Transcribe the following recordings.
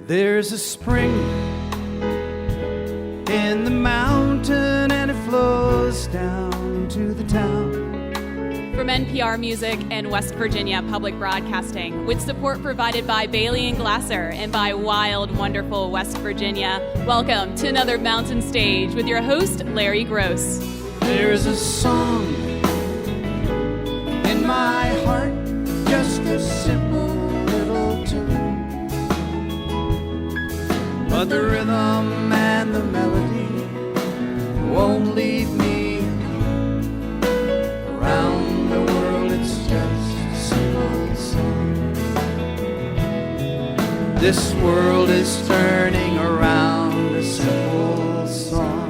There's a spring in the mountain and it flows down to the town. From NPR Music and West Virginia Public Broadcasting, with support provided by Bailey and Glasser and by wild, wonderful West Virginia, welcome to another Mountain Stage with your host, Larry Gross. There's a song in my heart, just a simple little tune, but the rhythm and the melody won't leave me. Around the world it's just a simple song. This world is turning around a simple song.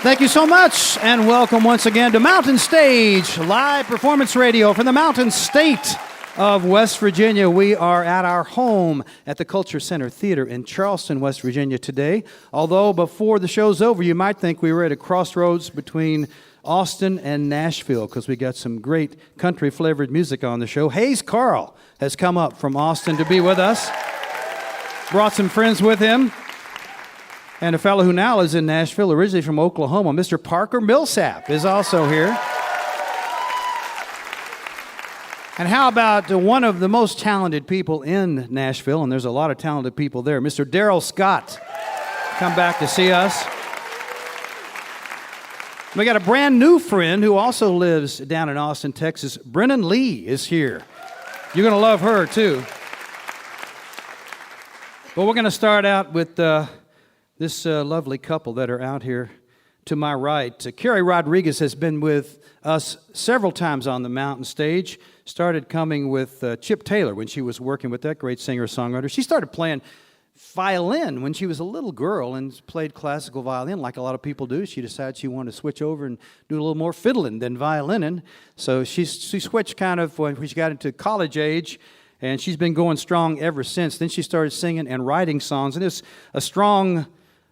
Thank you so much, and welcome once again to Mountain Stage, live performance radio from the Mountain State of West Virginia. We are at our home at the Culture Center Theater in Charleston, West Virginia today. Although before the show's over, you might think we were at a crossroads between Austin and Nashville, because we got some great country-flavored music on the show. Carll has come up from Austin to be with us. Brought some friends with him. And a fellow who now lives in Nashville, originally from Oklahoma, Mr. Parker Millsap, is also here. And how about one of the most talented people in Nashville, and there's a lot of talented people there, Mr. Darrell Scott, come back to see us. We got a brand new friend who also lives down in Austin, Texas. Brennen Leigh is here. You're going to love her, too. But we're going to start out with this lovely couple that are out here to my right. Carrie Rodriguez has been with us several times on the Mountain Stage. Started coming with Chip Taylor when she was working with that great singer-songwriter. She started playing violin when she was a little girl and played classical violin like a lot of people do. She decided she wanted to switch over and do a little more fiddling than violining. So she switched kind of when she got into college age, and she's been going strong ever since. Then she started singing and writing songs, and there's a strong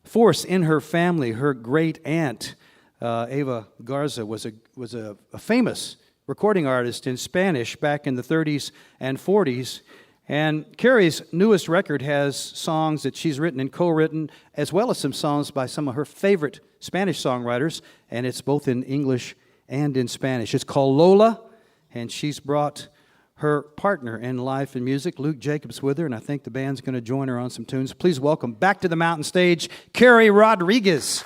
force in her family. Her great aunt, Eva Garza, was a famous recording artist in Spanish back in the 30s and 40s. And Carrie's newest record has songs that she's written and co-written, as well as some songs by some of her favorite Spanish songwriters, and it's both in English and in Spanish. It's called Lola, and she's brought her partner in life and music, Luke Jacobs, with her, and I think the band's going to join her on some tunes. Please welcome back to the Mountain Stage, Carrie Rodriguez.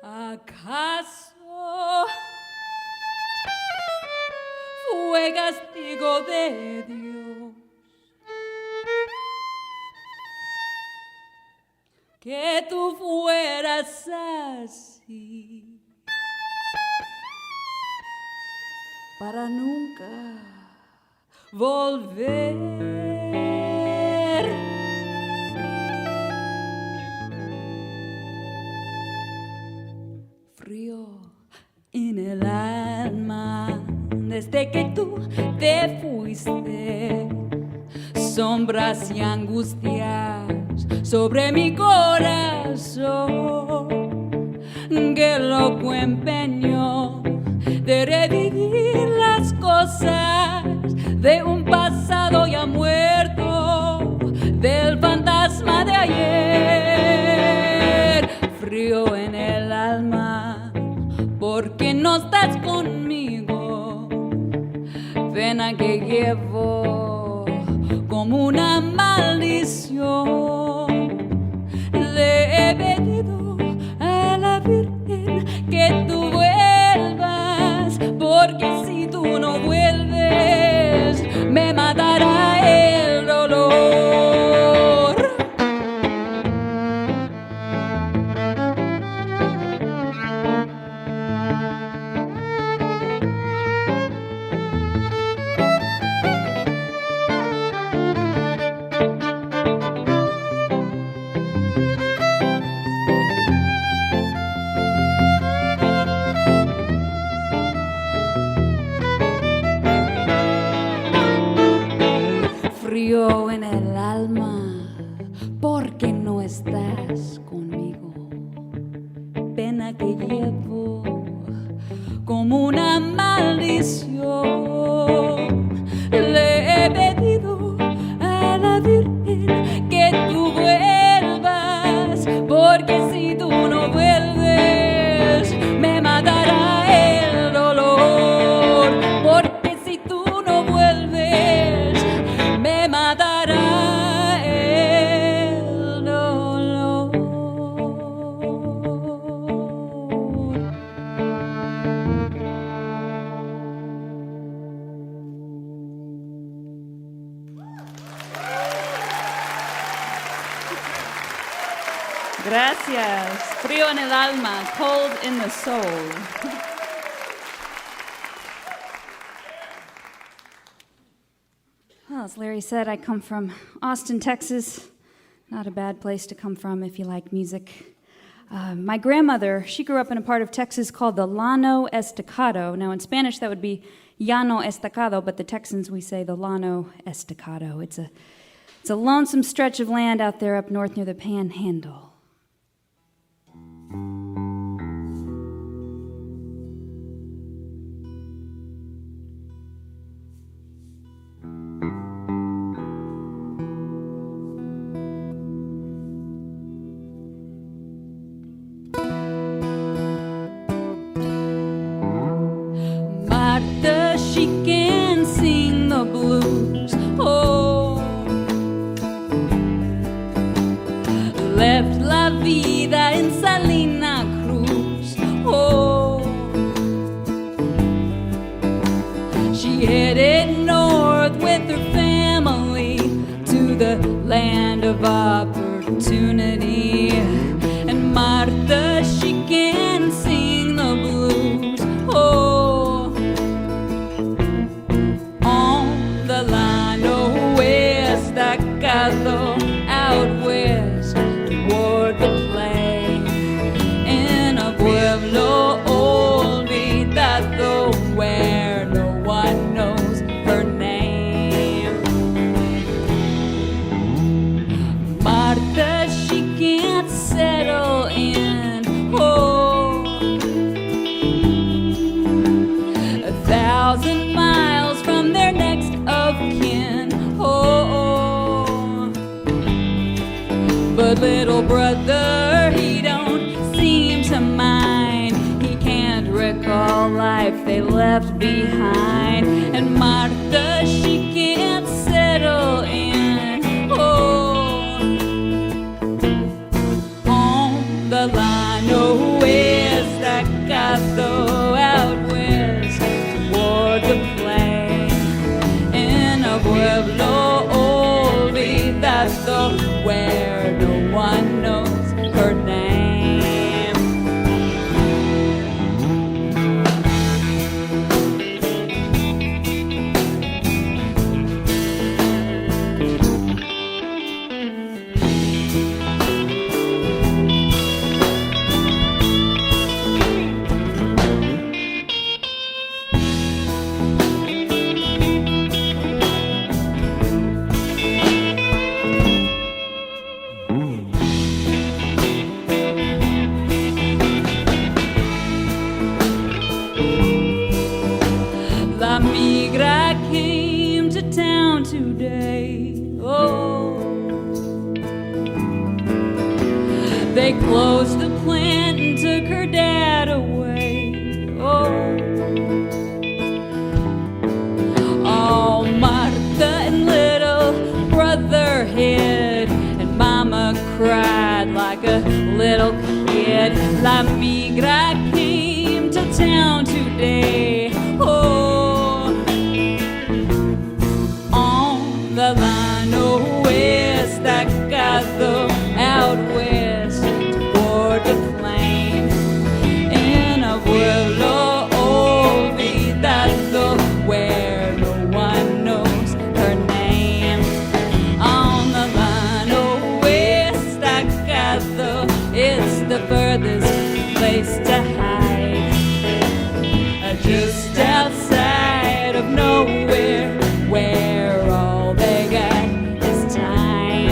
¿Acaso fue castigo de Dios que tú fueras así para nunca volver? En el alma, desde que tú te fuiste, sombras y angustias sobre mi corazón, que loco empeño de revivir las cosas de un pasado ya muerto, del fantasma de ayer, frío en el alma, porque no estás conmigo, pena que llevo como una maldición. Le he pedido a la Virgen que tú vuelvas, porque si tú no vuelves una maldición. Le he pedido a la Virgen que tú vuelvas, porque si tú no vuelves, me matará el dolor. Porque si tú no vuelves, me matará el dolor. Gracias. Frío en el alma, cold in the soul. Well, as Larry said, I come from Austin, Texas. Not a bad place to come from if you like music. My grandmother, she grew up in a part of Texas called the Llano Estacado. Now, in Spanish, that would be Llano Estacado, but the Texans, we say the Llano Estacado. It's a lonesome stretch of land out there up north near the Panhandle. Martha, she can sing the blues. Oh, left la vida en Salina Cruz. Oh, she headed north with her family to the land of opportunity. And Martha, she can sing the blues. Oh, on the Llano Estacado, out west toward the plain, in a pueblo olvidado where no one knows her name. Martha, she can't settle in. Oh, 1,000 miles from their next of kin. Oh, but little brother, he don't seem to mind. He can't recall life they left behind. And Martha, she can't settle in. Oh, on the Llano Estacado, out west toward the plain, in a pueblo olvidado where no one knows her name. La migra came to town today. Oh, they closed the plant and took her dad away. Oh, Martha and little brother hid, and mama cried like a little kid. La migra came to town today. Oh, on the Llano Estacado, out west toward the plain, in a pueblo olvidado where no one knows her name. On the Llano Estacado, it's the furthest place to hide, just outside of nowhere, where all they got is time.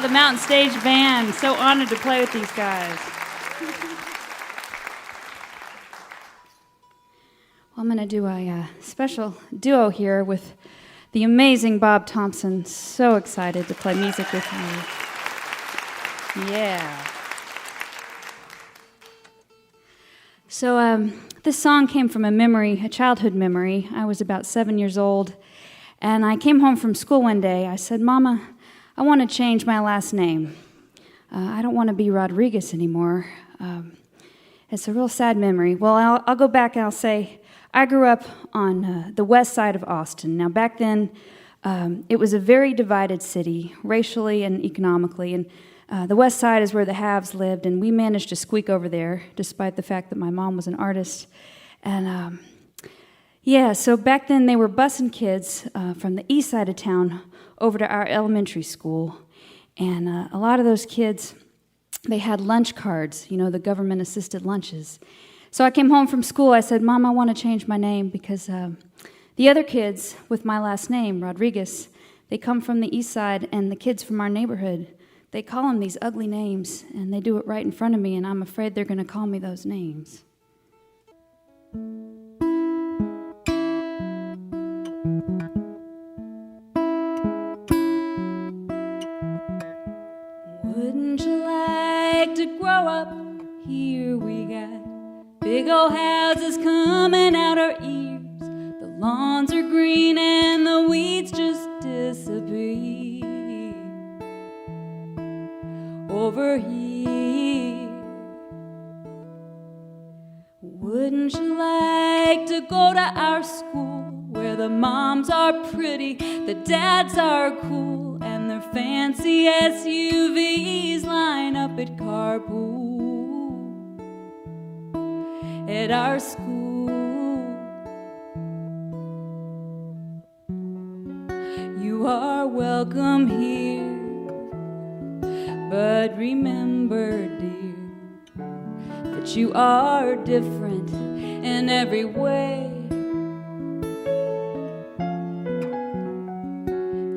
The Mountain Stage Band. So honored to play with these guys. Well, I'm going to do a special duo here with the amazing Bob Thompson. So excited to play music with you. Yeah. So this song came from a memory, a childhood memory. I was about 7 years old, and I came home from school one day. I said, Mama, I want to change my last name. I don't want to be Rodriguez anymore. It's a real sad memory. Well, I'll go back and I'll say, I grew up on the west side of Austin. Now, back then, it was a very divided city, racially and economically, and the west side is where the haves lived, and we managed to squeak over there, despite the fact that my mom was an artist. And so back then they were busing kids from the east side of town over to our elementary school. And a lot of those kids, they had lunch cards, the government-assisted lunches. So I came home from school. I said, Mom, I want to change my name because the other kids with my last name, Rodriguez, they come from the east side, and the kids from our neighborhood, they call them these ugly names, and they do it right in front of me, and I'm afraid they're going to call me those names. Wouldn't you like to grow up? Here we got big old houses coming out our ears. The lawns are green and the weeds just disappear. Over here, wouldn't you like to go to our school where the moms are pretty, the dads are cool, and their fancy SUVs line up at carpool at our school? You are welcome here. But remember, dear, that you are different in every way.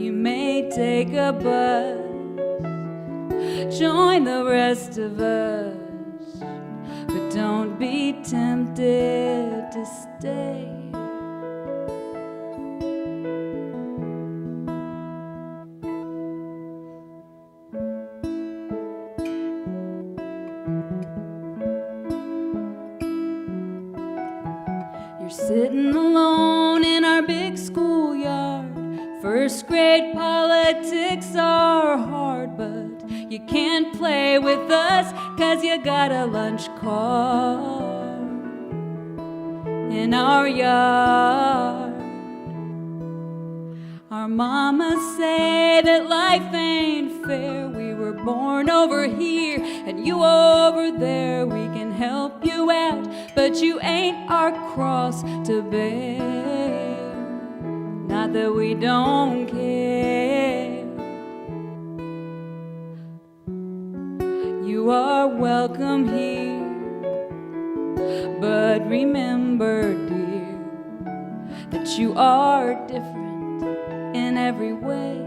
You may take a bus, join the rest of us, but don't be tempted to stay. Sitting alone in our big schoolyard. First grade politics are hard, but you can't play with us 'cause you got a lunch card in our yard. Our mamas say that life ain't fair. We were born over here and you over there. We can help you out, but you ain't our cross to bear. Not that we don't care. You are welcome here, but remember, dear, that you are different in every way.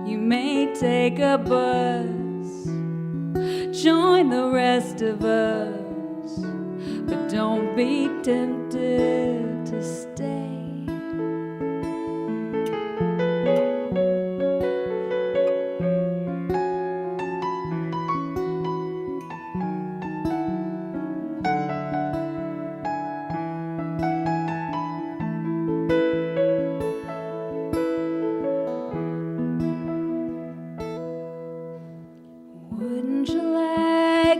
You may take a bus, join the rest of us, but don't be tempted to stay.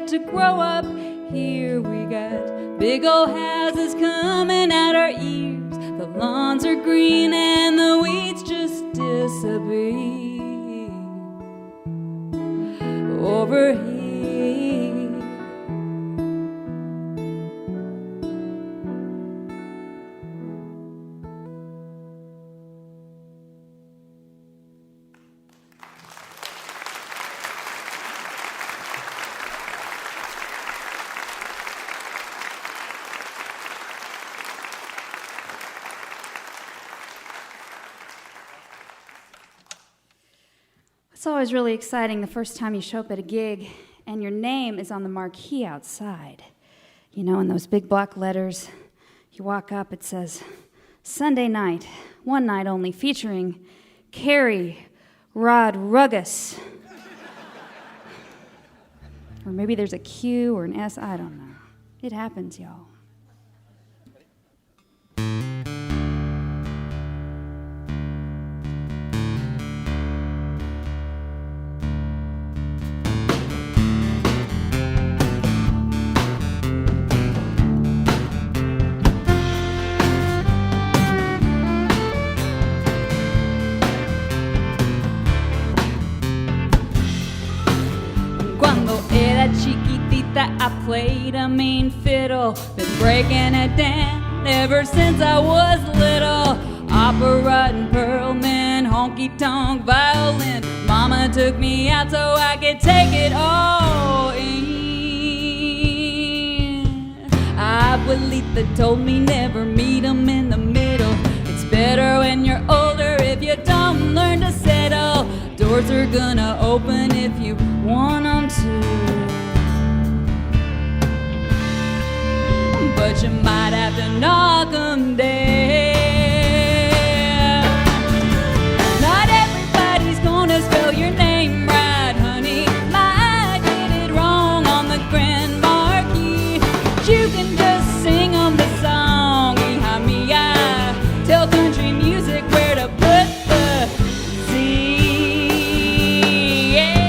To grow up, here we got big old houses coming out our ears. The lawns are green and the weeds just disappear. Over here, It's always really exciting the first time you show up at a gig and your name is on the marquee outside. You know, in those big block letters, you walk up, it says, Sunday night, one night only, featuring Carrie Rodriguez. Or maybe there's a Q or an S, I don't know. It happens, y'all. Chiquitita, I played a mean fiddle, been breaking it down ever since I was little. Opera and pearlman, honky-tonk violin. Mama took me out so I could take it all in. Abuelita told me never meet 'em in the middle. It's better when you're older if you don't learn to settle. Doors are gonna open if you want 'em to. But you might have to knock 'em down. Not everybody's gonna spell your name right, honey. Might get it wrong on the grand marquee. But you can just sing 'em the song. Hee-ha-me-ah. Tell country music where to put the Z. Yeah.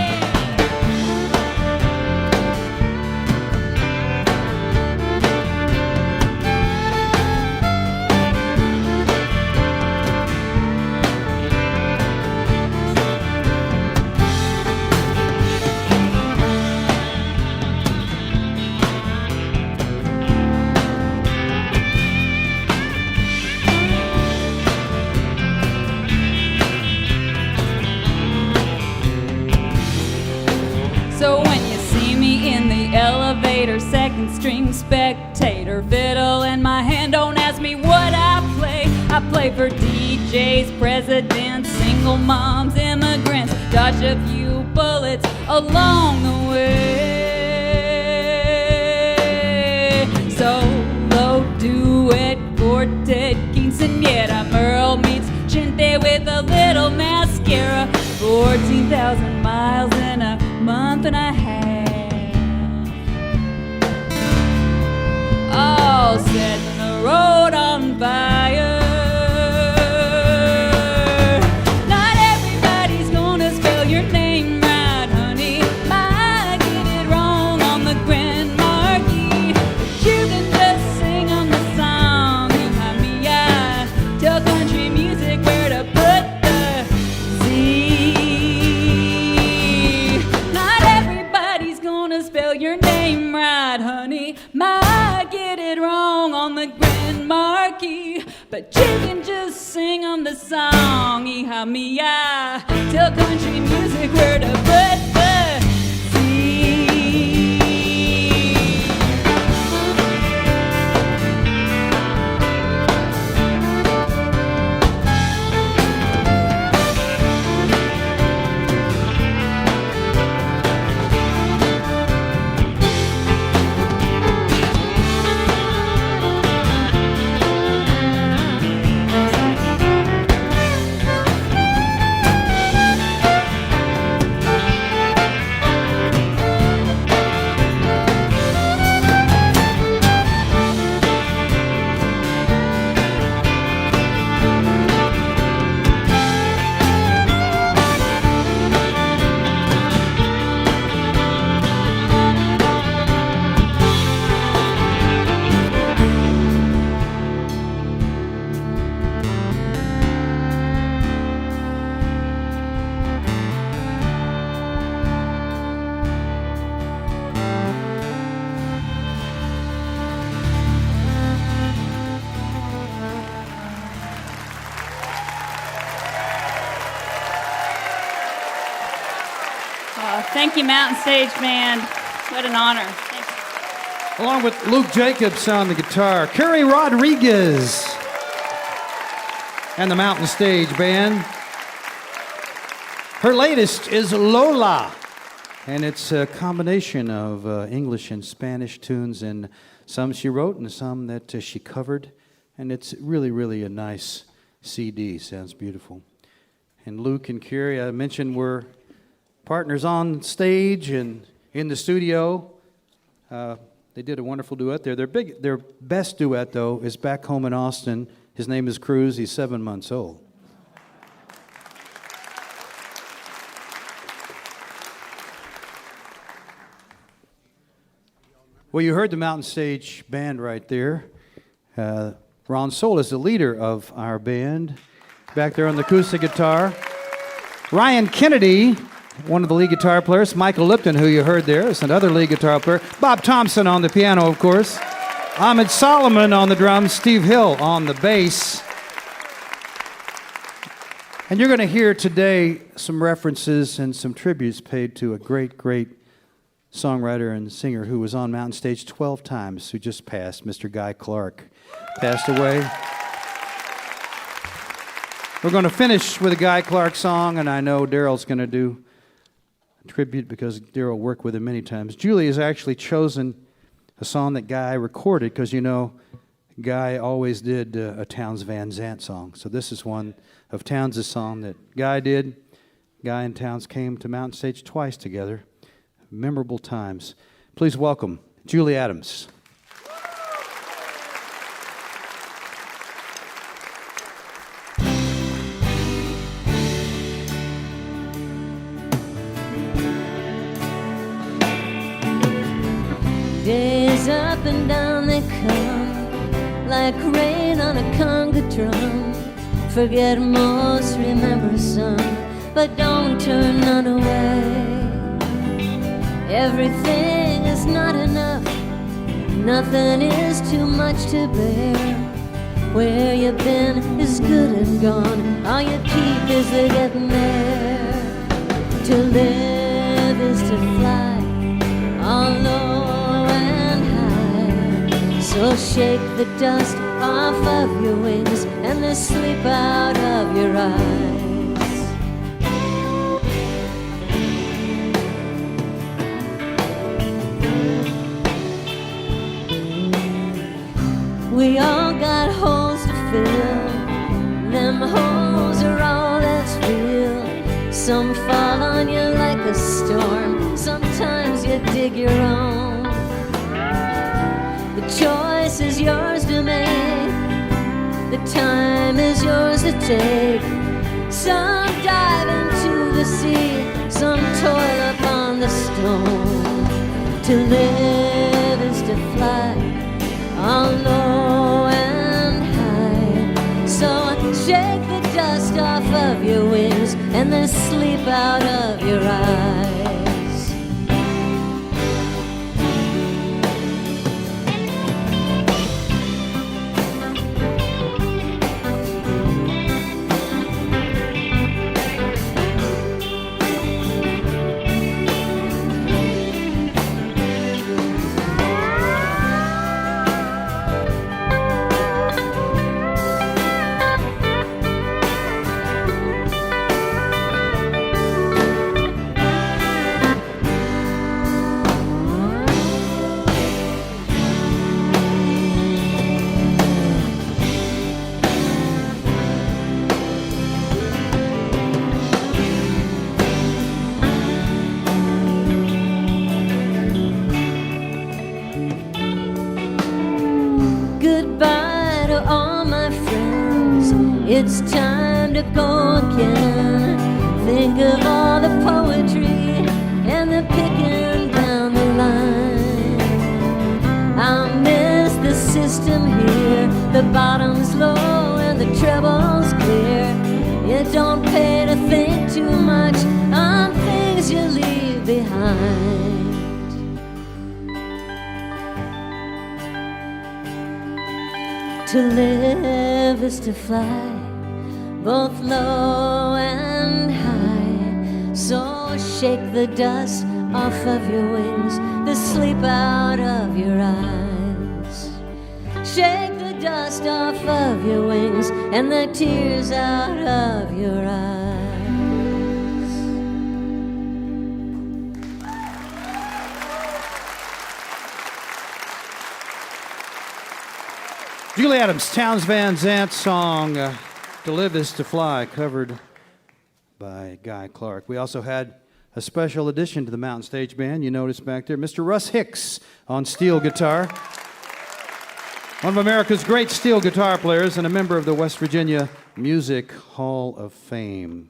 So when you see me in the elevator, second string spectator, fiddle in my hand, don't ask me what I play. I play for DJs, presidents, single moms, immigrants, dodge a few bullets along the way. Solo, duet, quartet, quinceañera, Merle meets Chinte with a little mascara. 14,000 miles in a month and a half. All setting the road on fire. Not everybody's gonna spell your name right, honey. Might get it wrong on the grand marquee. But you can just sing 'em the song. Hee-ha-me-ah. Tell country music where to put the Z. Spell your name right, honey. Might get it wrong on the grand marquee. But you can just sing 'em the song. Hee-ha-me-ah. Tell country music where to put the Z. Thank you, Mountain Stage Band. What an honor. Thank you. Along with Luke Jacobs on the guitar, Carrie Rodriguez, and the Mountain Stage Band. Her latest is Lola, and it's a combination of English and Spanish tunes, and some she wrote and some that she covered, and it's really, really a nice CD. Sounds beautiful. And Luke and Carrie, I mentioned, were partners on stage and in the studio. They did a wonderful duet there. Their best duet, though, is back home in Austin. His name is Cruz. He's 7 months old. Well, you heard the Mountain Stage Band right there. Ron Soul is the leader of our band, back there on the acoustic guitar. Ryan Kennedy, one of the lead guitar players. Michael Lipton, who you heard there, is another lead guitar player. Bob Thompson on the piano, of course. Ahmed Solomon on the drums. Steve Hill on the bass. And you're going to hear today some references and some tributes paid to a great, great songwriter and singer who was on Mountain Stage 12 times, who just passed, Mr. Guy Clark. Passed away. We're going to finish with a Guy Clark song, and I know Darrell's going to do a tribute because Darrell worked with him many times. Julie has actually chosen a song that Guy recorded because, you know, Guy always did a Townes Van Zandt song. So this is one of Townes' song that Guy did. Guy and Townes came to Mountain Stage twice together. Memorable times. Please welcome Julie Adams. Days up and down they come, like rain on a conga drum. Forget most, remember some, but don't turn none away. Everything is not enough, nothing is too much to bear. Where you've been is good and gone, all you keep is the getting there. To live is to fly, all low and high. So shake the dust off of your wings and the sleep out of your eyes. We all got holes to fill, them holes are all that's real. Some fall on you like a storm, sometimes you dig your own. The choice is yours to make, the time is yours to take. Some dive into the sea, some toil upon the stone. To live is to fly, all low and high. So shake the dust off of your wings and the sleep out of your eyes. It's time to go again. Think of all the poetry and the picking down the line. I'll miss the system here. The bottom's low and the treble's clear. You don't pay to think too much on things you leave behind. To live is to fly, both low and high. So shake the dust off of your wings, the sleep out of your eyes. Shake the dust off of your wings and the tears out of your eyes. Julie Adams, Townes Van Zant's song, To Live Is to Fly, covered by Guy Clark. We also had a special addition to the Mountain Stage Band. You notice back there, Mr. Russ Hicks on steel guitar. One of America's great steel guitar players and a member of the West Virginia Music Hall of Fame.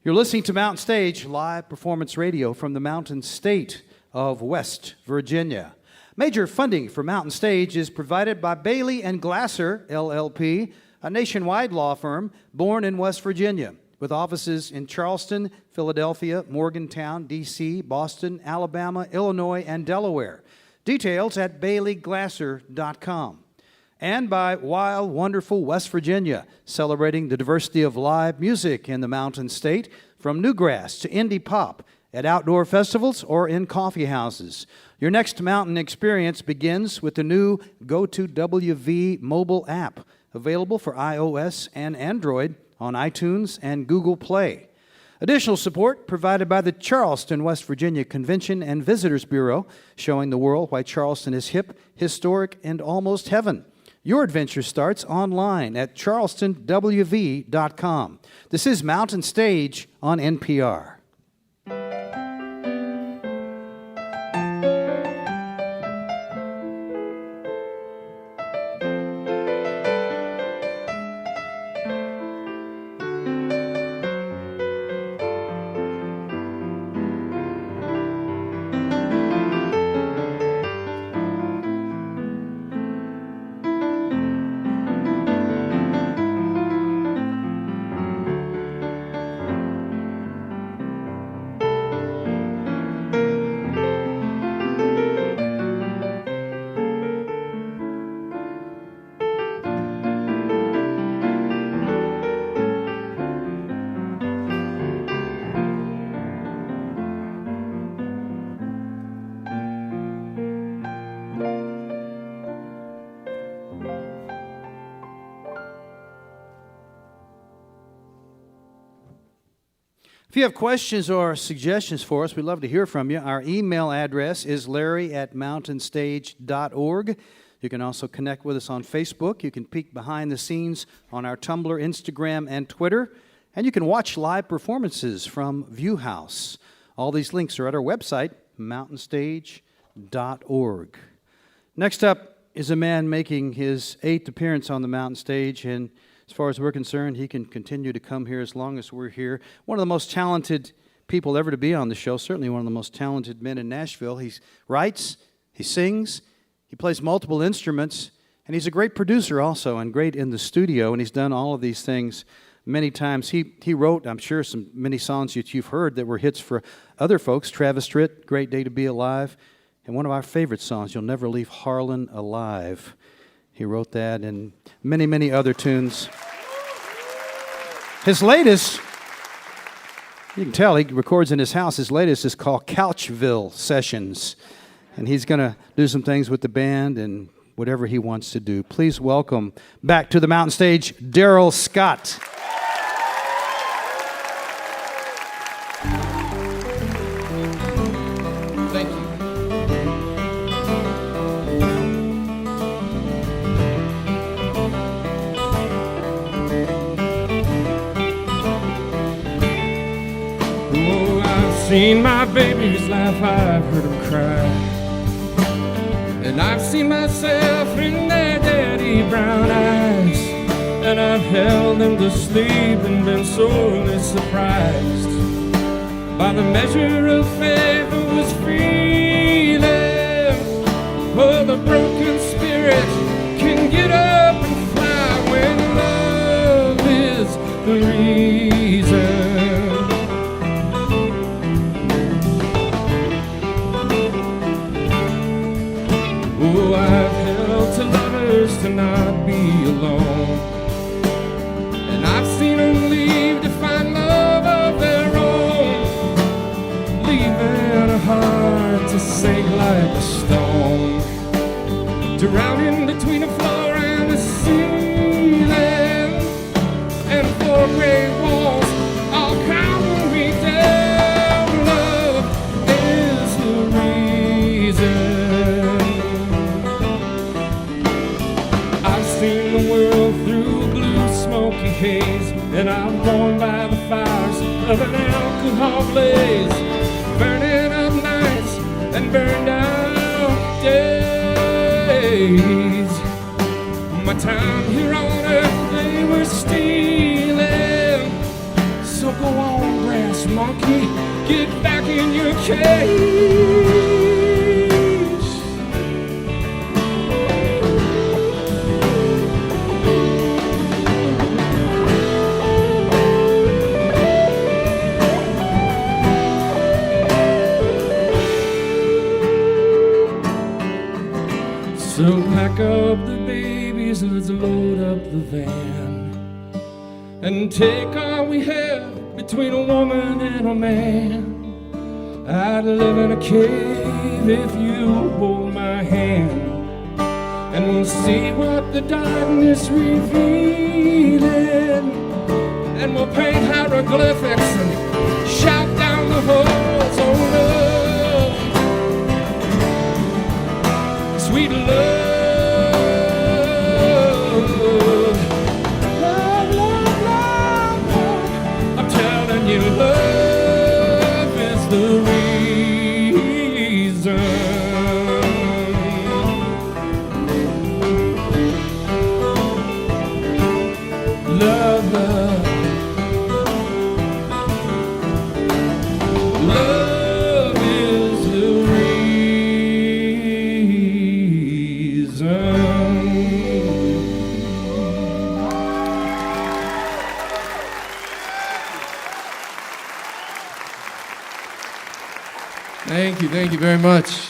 You're listening to Mountain Stage live performance radio from the Mountain State of West Virginia. Major funding for Mountain Stage is provided by Bailey and Glasser, LLP, a nationwide law firm born in West Virginia, with offices in Charleston, Philadelphia, Morgantown, D.C., Boston, Alabama, Illinois, and Delaware. Details at baileyglasser.com. And by Wild, Wonderful West Virginia, celebrating the diversity of live music in the Mountain State, from newgrass to indie pop, at outdoor festivals or in coffee houses. Your next mountain experience begins with the new Go2WV mobile app, available for iOS and Android on iTunes and Google Play. Additional support provided by the Charleston, West Virginia Convention and Visitors Bureau, showing the world why Charleston is hip, historic, and almost heaven. Your adventure starts online at charlestonwv.com. This is Mountain Stage on NPR. If you have questions or suggestions for us, we'd love to hear from you. Our email address is larry@mountainstage.org. You can also connect with us on Facebook. You can peek behind the scenes on our Tumblr, Instagram, and Twitter. And you can watch live performances from Viewhouse. All these links are at our website, mountainstage.org. Next up is a man making his 8th appearance on the Mountain Stage, and as far as we're concerned, he can continue to come here as long as we're here. One of the most talented people ever to be on the show, certainly one of the most talented men in Nashville. He writes, he sings, he plays multiple instruments, and he's a great producer also, and great in the studio, and he's done all of these things many times. He wrote, I'm sure, many songs that you've heard that were hits for other folks. Travis Tritt, Great Day to Be Alive, and one of our favorite songs, You'll Never Leave Harlan Alive. He wrote that and many, many other tunes. His latest, you can tell he records in his house. His latest is called Couchville Sessions. And he's going to do some things with the band and whatever he wants to do. Please welcome back to the Mountain Stage, Darrell Scott. Thank you. Seen my babies laugh, I've heard them cry, and I've seen myself in their daddy brown eyes, and I've held them to sleep and been sorely surprised by the measure of faith that was feeling. Oh, the broken spirit can get up and fly when love is the reason. Oh, I've held to lovers to not be alone, and I've seen them leave to find love of their own, leaving a heart to sink like a stone, drowning between the floor and the ceiling, and four gray walls all calming me down. Love is the reason. the world through blue smoky haze, and I'm born by the fires of an alcohol blaze, burning up nights and burned out days. My time here on earth they were stealing, so go on, brass monkey, get back in your cage. So pack up the babies, let's load up the van, and take all we have between a woman and a man. I'd live in a cave if you hold my hand, and we'll see what the darkness revealing, and we'll paint hieroglyphics and shout down the halls, oh love, sweet love. Love is the reason. Love, love, love is the reason. Thank you very much.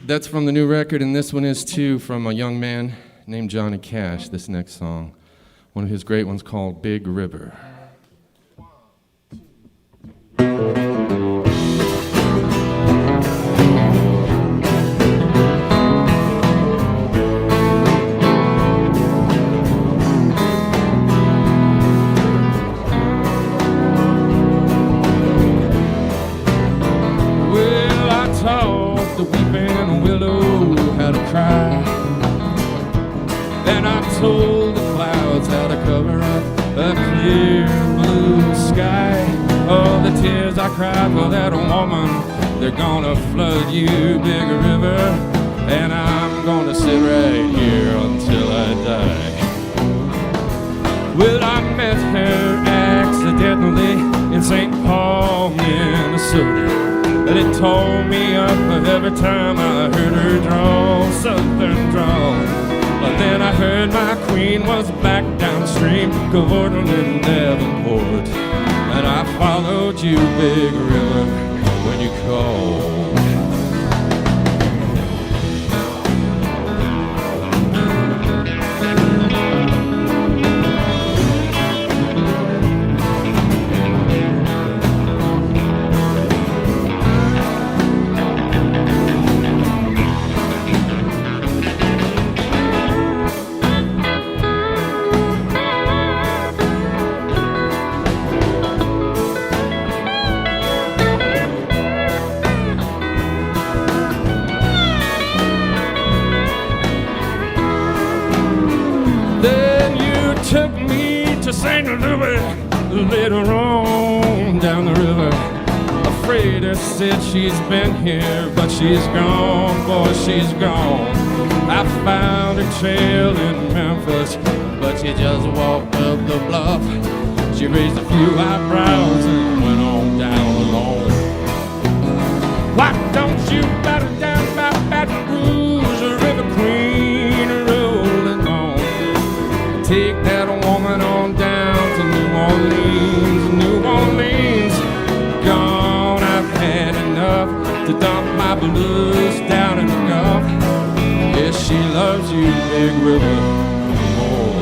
That's from the new record, and this one is too from a young man named Johnny Cash, this next song. One of his great ones called Big River. The weeping willow how to cry, and I told the clouds how to cover up a clear blue sky. Oh, the tears I cried for that woman, they're gonna flood you, Big River, and I'm gonna sit right here until I die. Well, I met her accidentally in St. Paul, Minnesota. But it tore me up every time I heard her drawl, southern drawl. But then I heard my queen was back downstream, cavorting in Davenport. And I followed you, Big River, when you called. Took me to St. Louis later on down the river. A freighter said she's been here, but she's gone, boy, she's gone. I found her trail in Memphis, but she just walked up the bluff. She raised a few eyebrows and went on down alone. Why don't you battle down by Baton Rouge, River Queen, rolling on? Take that woman on down to New Orleans, New Orleans. Gone, I've had enough to dump my blues down in the Gulf. Yes, she loves you, Big River, more.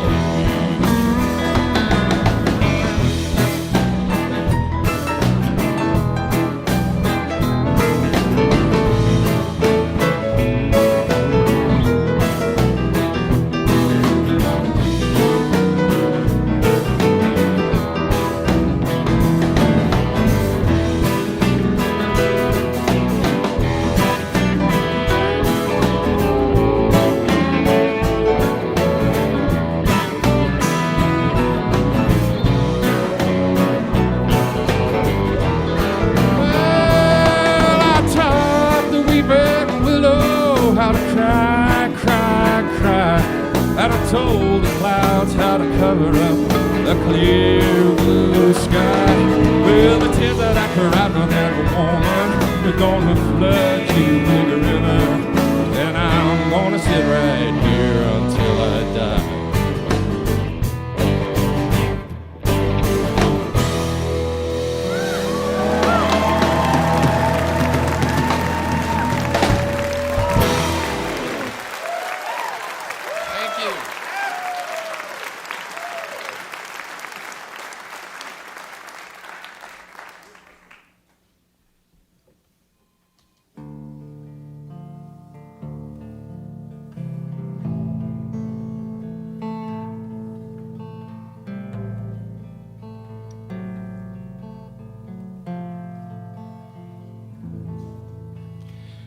know how to cry, cry, cry. And I told the clouds how to cover up the clear blue sky. Well, the tears that I cried for that woman, they're gonna flood you with a river. And I'm gonna sit right here until I die.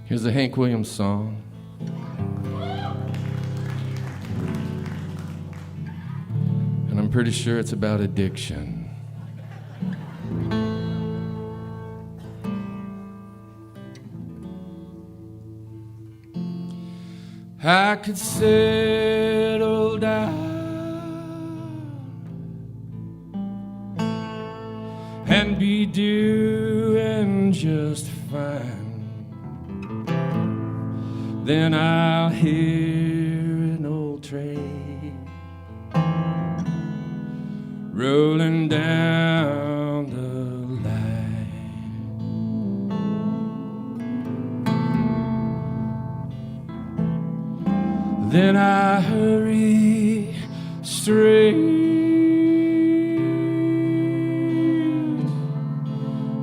Here's a Hank Williams song. And I'm pretty sure it's about addiction. I could settle down and be doing just fine. Then I'll hear an old train rolling down the line. Then I hurry straight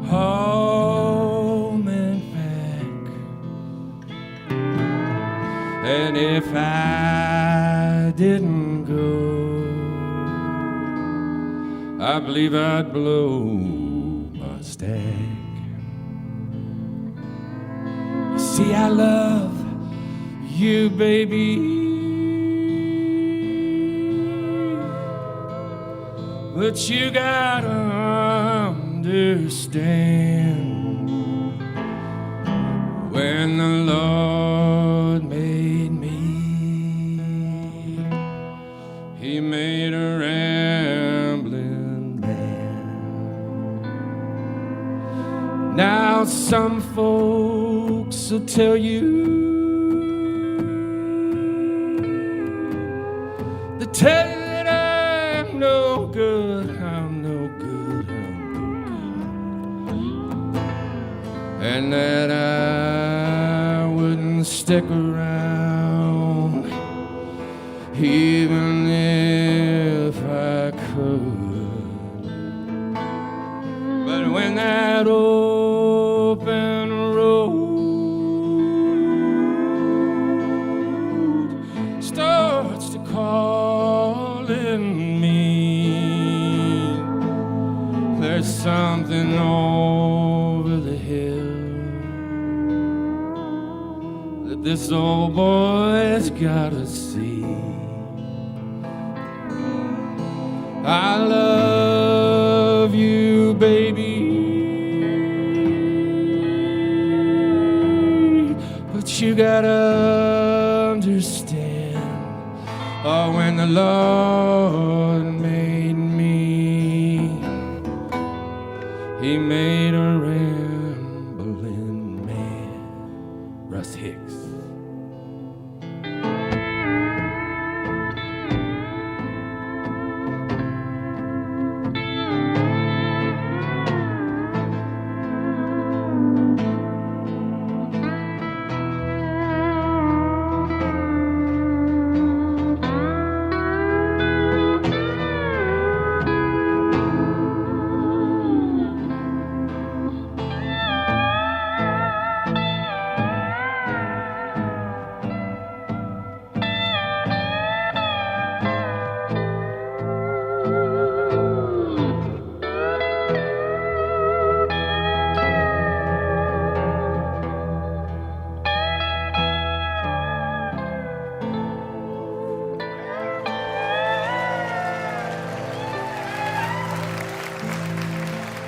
home and back. And if I didn't go, I believe I'd blow my stack. You see, I love you, baby, but you gotta understand, when the Lord made me, He made a rambling man. Now some folks will tell you, they tell you that I'm no good, I'm no good, I'm no good, and that I wouldn't stick around even if I could. But when that open road starts to calling me, there's something over the hill that this old boy's gotta see. I love you, baby, but you gotta understand, oh, when the Lord made me, He made a rambling man. Russ Hicks.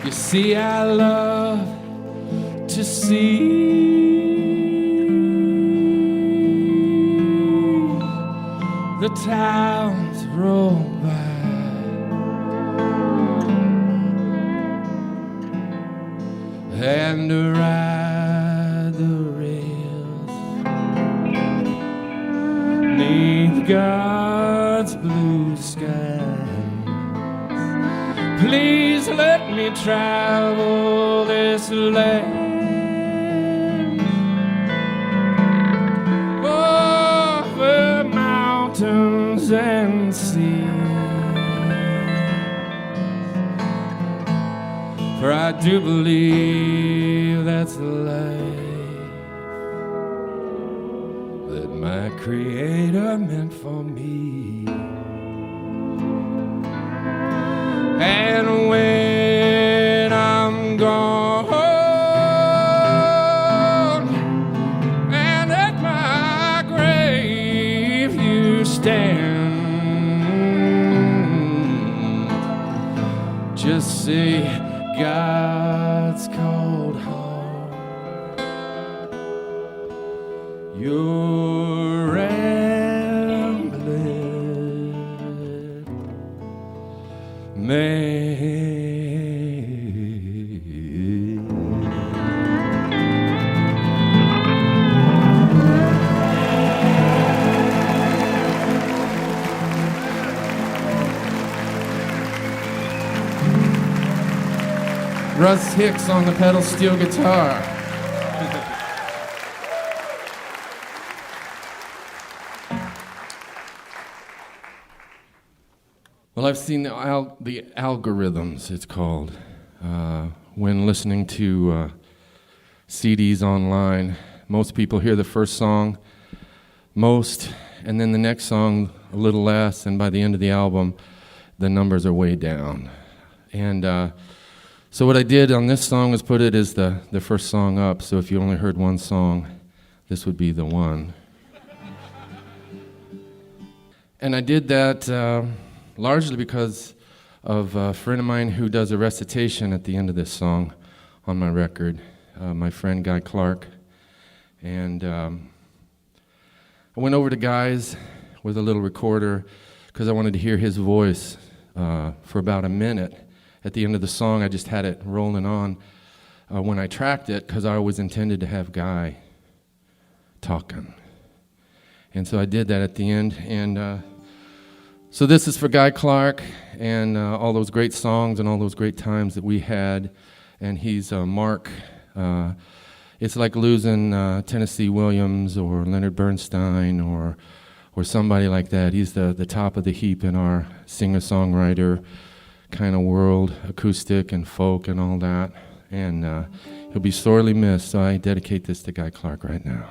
You see, I love to see the towns roll by. And to ride the rails neath God's blue skies. Please let me travel this land over mountains and seas. For I do believe that's the life that my Creator meant for me. And when I'm gone and at my grave you stand, just say God's cold heart, you're rambling man. Russ Hicks on the pedal steel guitar. Well, I've seen the algorithms, it's called, when listening to CDs online. Most people hear the first song, and then the next song a little less, and by the end of the album, the numbers are way down. And so what I did on this song was put it as the first song up, so if you only heard one song, this would be the one. And I did that largely because of a friend of mine who does a recitation at the end of this song on my record, my friend Guy Clark. And I went over to Guy's with a little recorder because I wanted to hear his voice for about a minute. At the end of the song, I just had it rolling on when I tracked it because I always intended to have Guy talking. And so I did that at the end. And so this is for Guy Clark and all those great songs and all those great times that we had. And he's Mark. It's like losing Tennessee Williams or Leonard Bernstein or somebody like that. He's the top of the heap in our singer-songwriter kind of world, acoustic and folk and all that. And he'll be sorely missed, so I dedicate this to Guy Clark right now.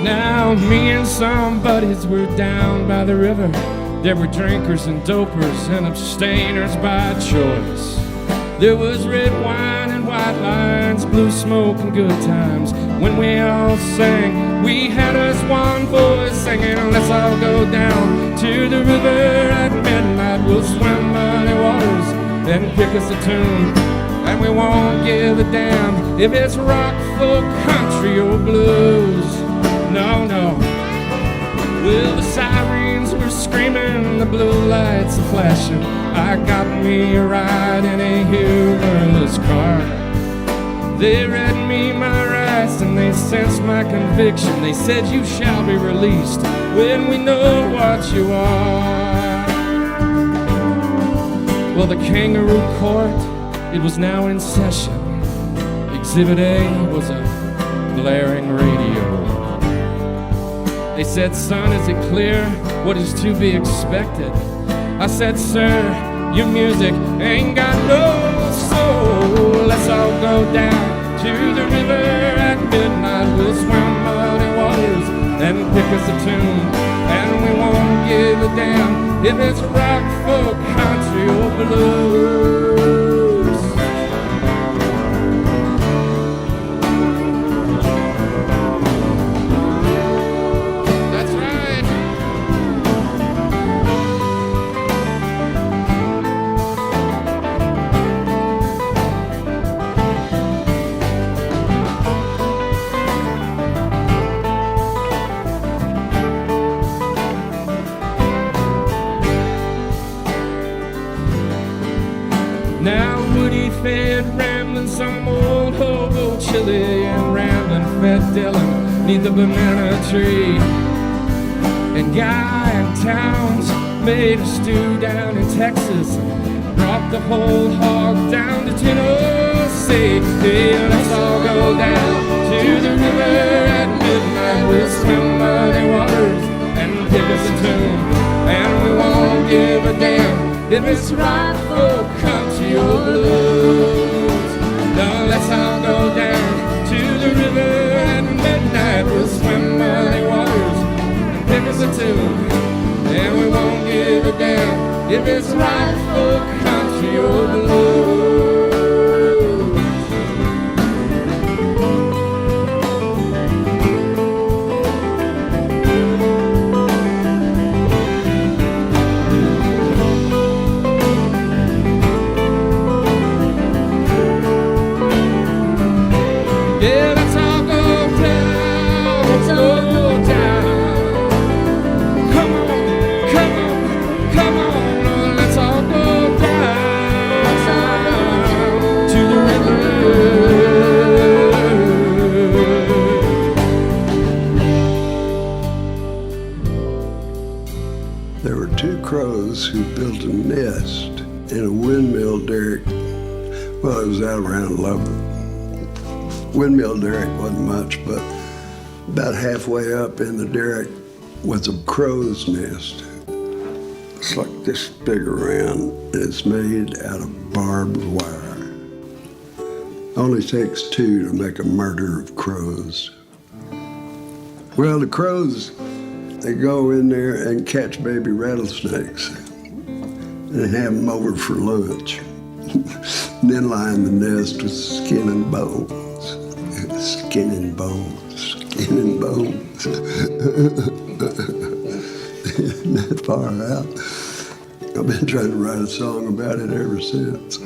Now me and some buddies were down by the river. There were drinkers and dopers and abstainers by choice. There was red wine and white lines, blue smoke and good times. When we all sang, we had us one voice singing, let's all go down to the river at midnight. We'll swim muddy waters and pick us a tune, and we won't give a damn if it's rock, folk, country or blues. No, no. Well, the sirens were screaming, the blue lights are flashing. I got me a ride in a humorless car. They read me my rights and they sensed my conviction. They said, you shall be released when we know what you are. Well, the kangaroo court, it was now in session. Exhibit A was a blaring radio. They said, son, is it clear what is to be expected? I said, sir, your music ain't got no soul. Let's all go down to the river at midnight. We'll swim muddy waters and pick us a tune, and we won't give a damn if it's rock, folk, country or blues. Billy and Ramblin' fed Dylan neath the banana tree. And Guy and Towns made a stew down in Texas, brought the whole hog down to Tennessee. Hey, let's all go down to the river at midnight. We'll swim muddy waters and pick us a tune, and we won't give a damn if it's rock or country or blues. Now let's all go down to the river at midnight. We'll swim muddy waters and pick us a tune, and we won't give a damn if it's rock or country or blues. Yeah, let's all go down. Let's all go down. Come on, come on, come on. Let's all go down to the river. There were two crows who built a nest in a windmill derrick. Well, it was out around Lubbock. Windmill derrick wasn't much, but about halfway up in the derrick was a crow's nest. It's like this big around, and it's made out of barbed wire. Only takes two to make a murder of crows. Well, the crows, they go in there and catch baby rattlesnakes and have them over for lunch. And then line the nest with skin and bones. Skin and bones, skin and bones. Isn't that far out? I've been trying to write a song about it ever since.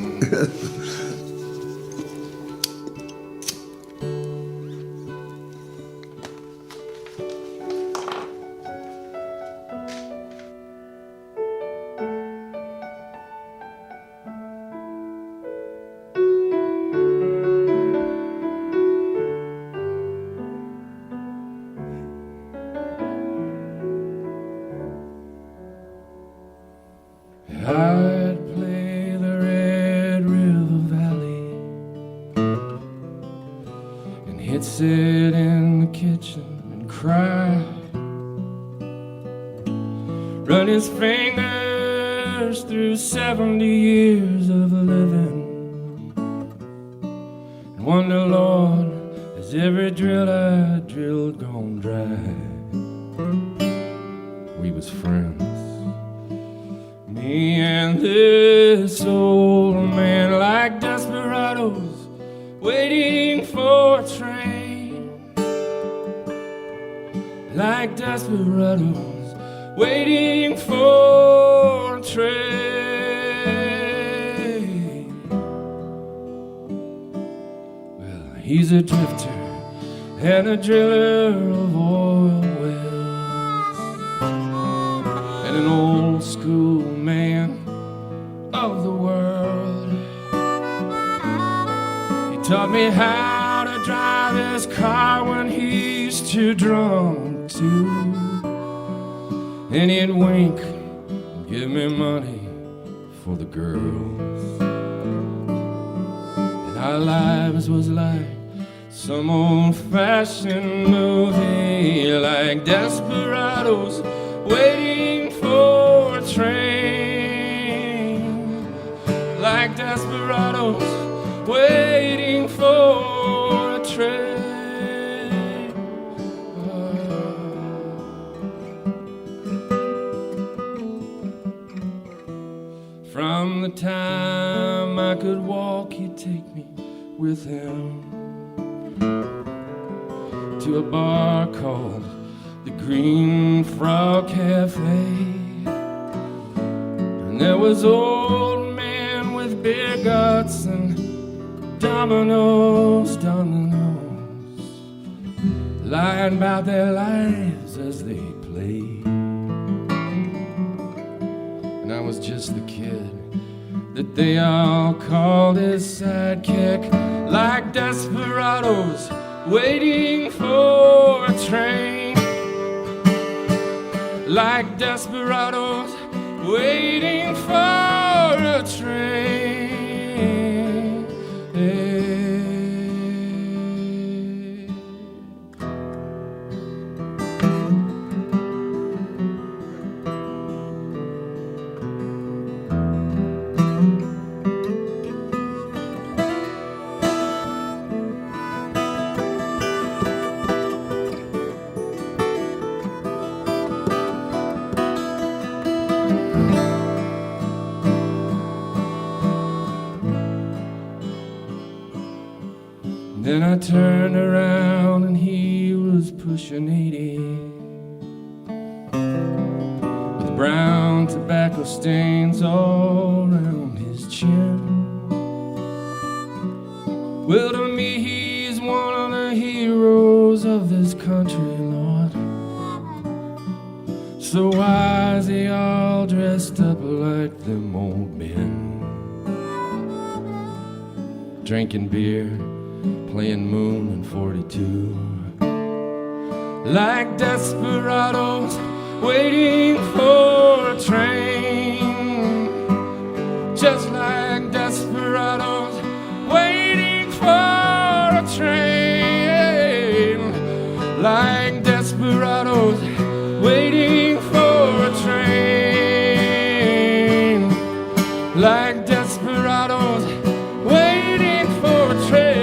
I'd play the Red River Valley, and he'd sit in the kitchen and cry, run his fingers through 70 years of living, and wonder, Lord, has every drill I drilled gone dry? We was friends, me and this old man, like desperados waiting for a train, like desperados waiting for a train. Well, he's a drifter and a driller of oil wells, and an old school man of the world. He taught me how to drive his car when he's too drunk to, and he'd wink and give me money for the girls. And our lives was like some old-fashioned movie, like desperados waiting for a train, like desperados waiting for a train. From the time I could walk, he'd take me with him to a bar called the Green Frog Cafe. And there was old men with beer guts and dominoes, lying about their lives as they played. And I was just the kid that they all called his sidekick, like desperados waiting for a train, like desperados waiting for a train. Then I turned around and he was pushing 80, with brown tobacco stains all around his chin. Well, to me he's one of the heroes of this country, Lord. So why is he all dressed up like them old men, drinking beer, playing Moon and 42, like desperados waiting for a train, just like desperados waiting for a train, like desperados waiting for a train, like desperados waiting for a train.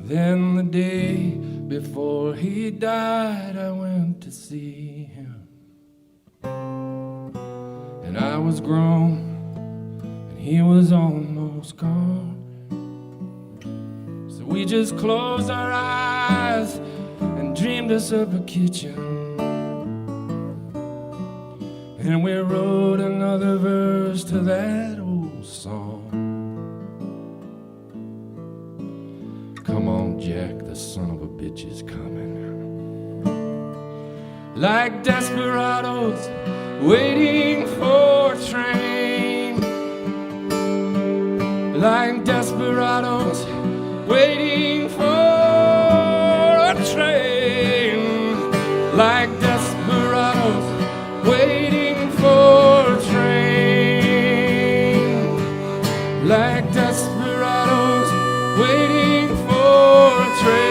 Then the day before he died, I went to see him, and I was grown, and he was almost gone. So we just closed our eyes and dreamed us up a kitchen, and we wrote another verse to that old song. Come on, Jack, the son of a bitch is coming. Like desperados waiting for a train, like desperados waiting for a train, like desperados waiting for a train, like desperados waiting for a train.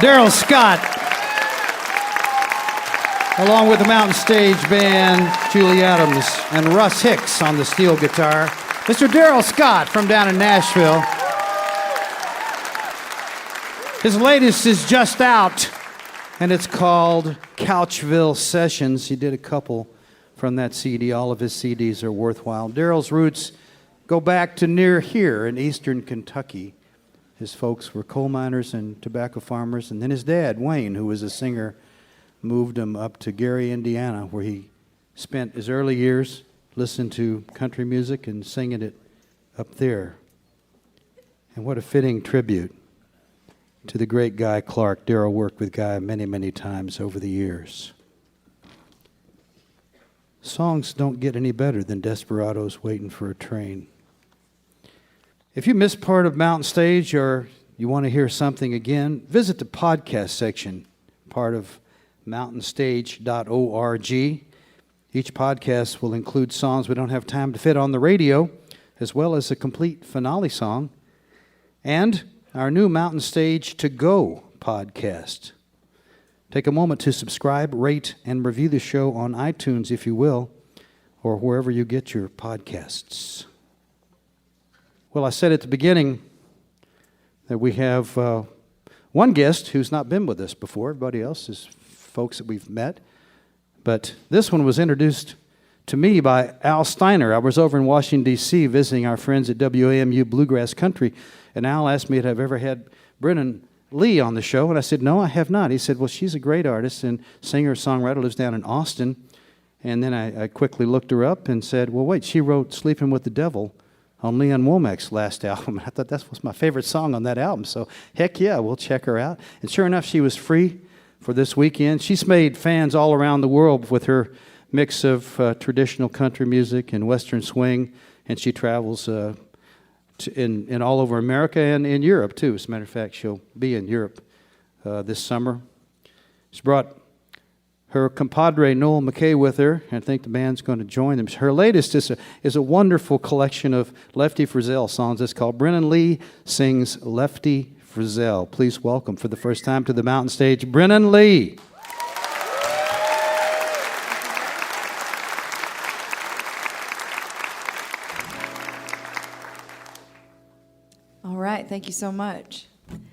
Darrell Scott, along with the Mountain Stage Band, Julie Adams, and Russ Hicks on the steel guitar. Mr. Darrell Scott from down in Nashville. His latest is just out, and it's called Couchville Sessions. He did a couple from that CD. All of his CDs are worthwhile. Darrell's roots go back to near here in eastern Kentucky. His folks were coal miners and tobacco farmers, and then his dad, Wayne, who was a singer, moved him up to Gary, Indiana, where he spent his early years listening to country music and singing it up there. And what a fitting tribute to the great Guy Clark. Darrell worked with Guy many, many times over the years. Songs don't get any better than Desperados Waiting for a Train. If you missed part of Mountain Stage or you want to hear something again, visit the podcast section, part of mountainstage.org. Each podcast will include songs we don't have time to fit on the radio, as well as a complete finale song, and our new Mountain Stage To Go podcast. Take a moment to subscribe, rate, and review the show on iTunes, if you will, or wherever you get your podcasts. Well, I said at the beginning that we have one guest who's not been with us before. Everybody else is folks that we've met. But this one was introduced to me by Al Steiner. I was over in Washington, D.C., visiting our friends at WAMU Bluegrass Country, and Al asked me if I've ever had Brennen Leigh on the show, and I said, no, I have not. He said, well, she's a great artist and singer-songwriter, lives down in Austin. And then I quickly looked her up and said, well, wait, she wrote Sleeping with the Devil on Leon Womack's last album. I thought that was my favorite song on that album, so heck yeah, we'll check her out. And sure enough, she was free for this weekend. She's made fans all around the world with her mix of traditional country music and western swing, and she travels in all over America and in Europe, too. As a matter of fact, she'll be in Europe this summer. She's brought her compadre, Noel McKay, with her, and I think the band's going to join them. Her latest is a wonderful collection of Lefty Frizzell songs. It's called Brennen Leigh Sings Lefty Frizzell. Please welcome, for the first time to the Mountain Stage, Brennen Leigh. All right, thank you so much. I'm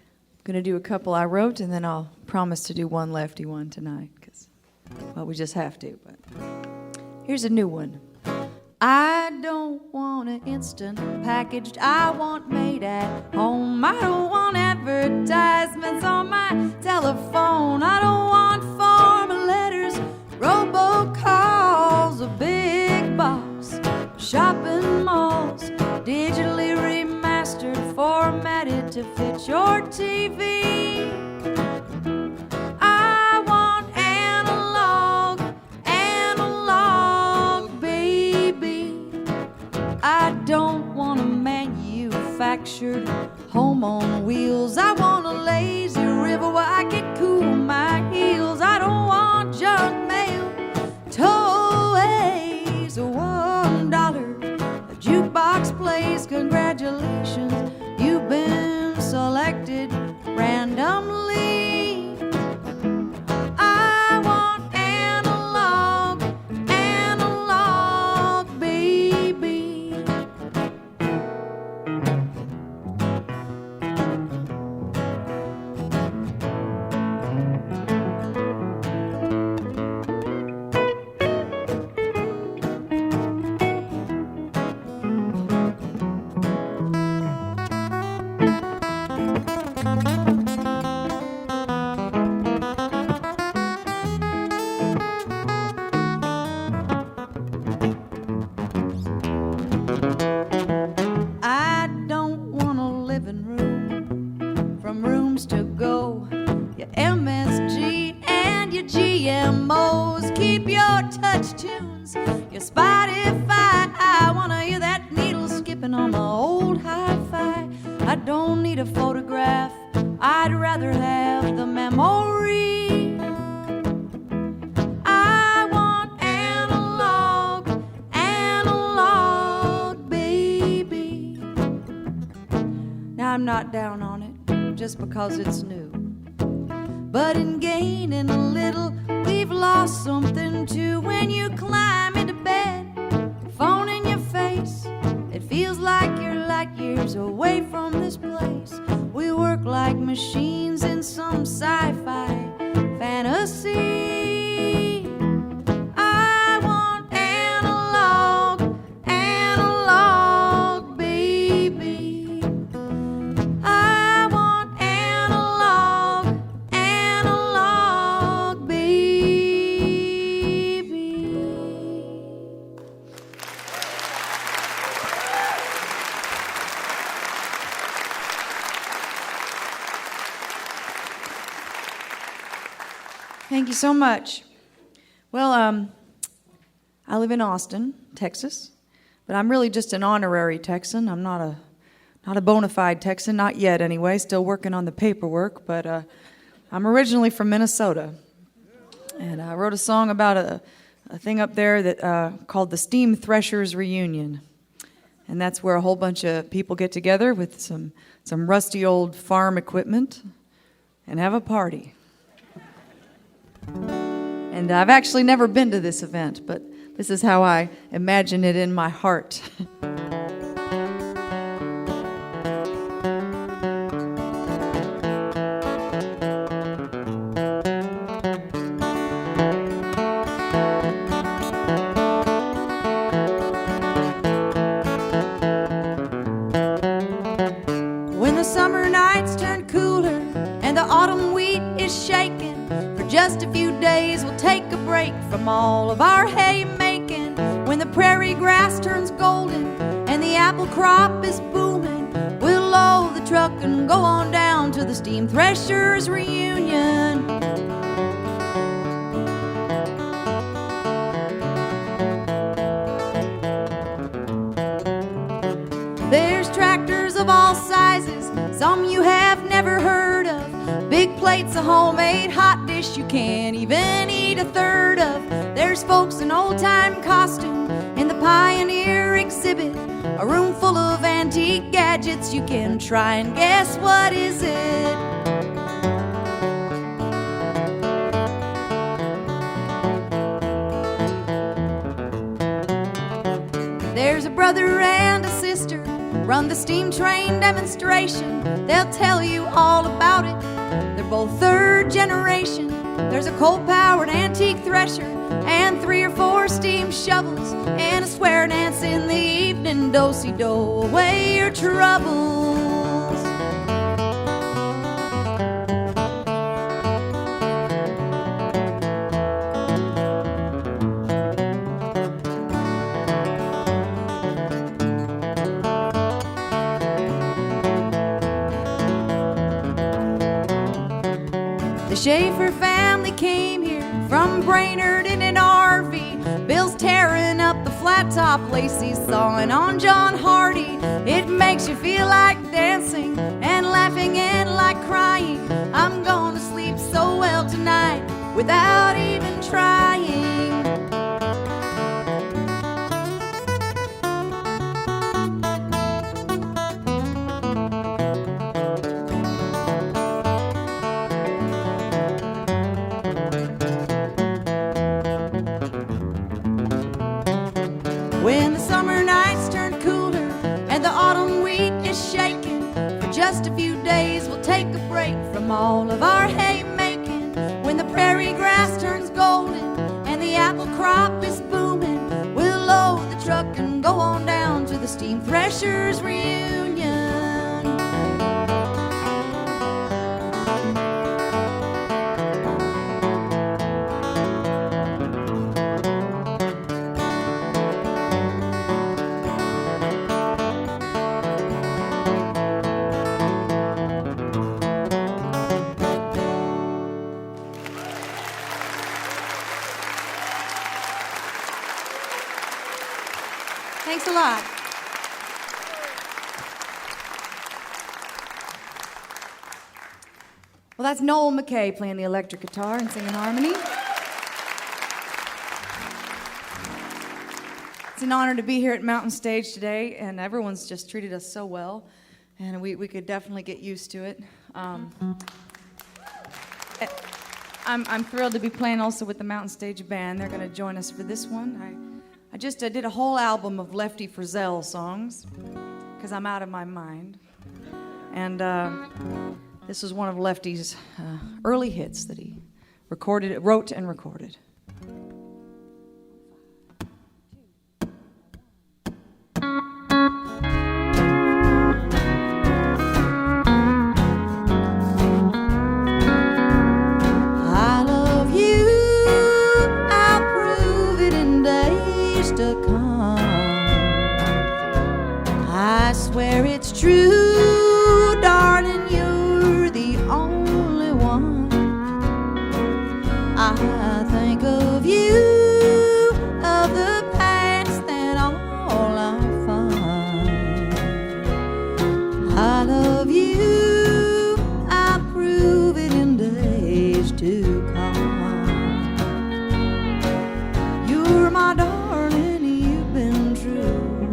going to do a couple I wrote, and then I'll promise to do one lefty one tonight, because, well, we just have to. But here's a new one. I don't want an instant packaged, I want made at home. I don't want advertisements on my telephone. I don't want formal letters, robocalls, a big box, shopping malls, digitally remastered, formatted to fit your TV. I want analog, baby. I don't want a manufactured home on wheels. I want a lazy river where I can cool my heels. I don't want junk mail, toys, $1. A jukebox plays, congratulations, you've been selected randomly. I want analog, baby. I don't want a living room, from rooms to go, your MSG and your GMOs. Keep your touch tunes, your Spotify. I wanna hear that needle skipping on the old hi-fi. I don't need a photograph, I'd rather have the memory. I want analog, baby. Now I'm not down on it just because it's new, but in gaining a little, we've lost something too. When you climb into bed, phone in your face, it feels like you're light years away from this place. We work like machines in some sci-fi fantasy. I want analog, baby. I want analog, baby. you so much. Well, I live in Austin, Texas, but I'm really just an honorary Texan. I'm not a bona fide Texan, not yet anyway, still working on the paperwork, but I'm originally from Minnesota. And I wrote a song about a thing up there that called the Steam Threshers Reunion. And that's where a whole bunch of people get together with some rusty old farm equipment and have a party. And I've actually never been to this event, but this is how I imagine it in my heart. When the summer nights turn cooler and the autumn wheat is shaking, for just a few days we'll take a break from all of our haymaking. When the prairie grass turns golden and the apple crop is booming, we'll load the truck and go on down to the Steam Threshers Reunion. There's tractors of all sizes, some you have never heard of, big plates of homemade hot dish you can't even eat a third of. There's folks in old-time costume in the Pioneer exhibit, a room full of antique gadgets. You can try and guess what is it. There's a brother and a sister run the steam train demonstration. They'll tell you all about it. They're both third generation. There's a coal-powered antique thresher and 3 or 4 steam shovels and a swear dance in the evening. Do-si-do away your troubles. The Schaefer family came here from Brainerd in an RV. Bill's tearing up the flat top, Lacey's sawing on John Hardy. It makes you feel like dancing and laughing and like crying. I'm gonna sleep so well tonight without even trying. When the summer nights turn cooler and the autumn wheat is shaking, for just a few days we'll take a break from all of our haymaking. When the prairie grass turns golden and the apple crop is booming, we'll load the truck and go on down to the Steam Threshers Reunion. Thanks a lot. Well, that's Noel McKay playing the electric guitar and singing harmony. It's an honor to be here at Mountain Stage today, and everyone's just treated us so well, and we could definitely get used to it. I'm thrilled to be playing also with the Mountain Stage Band. They're going to join us for this one. I just did a whole album of Lefty Frizzell songs because I'm out of my mind. And this was one of Lefty's early hits that he wrote and recorded. I love you, I'll prove it in days to come. I swear it's true, darling, you're the only one. I think of you, of the past, and all I find. I love you, I prove it in days to come. You're my darling, you've been true.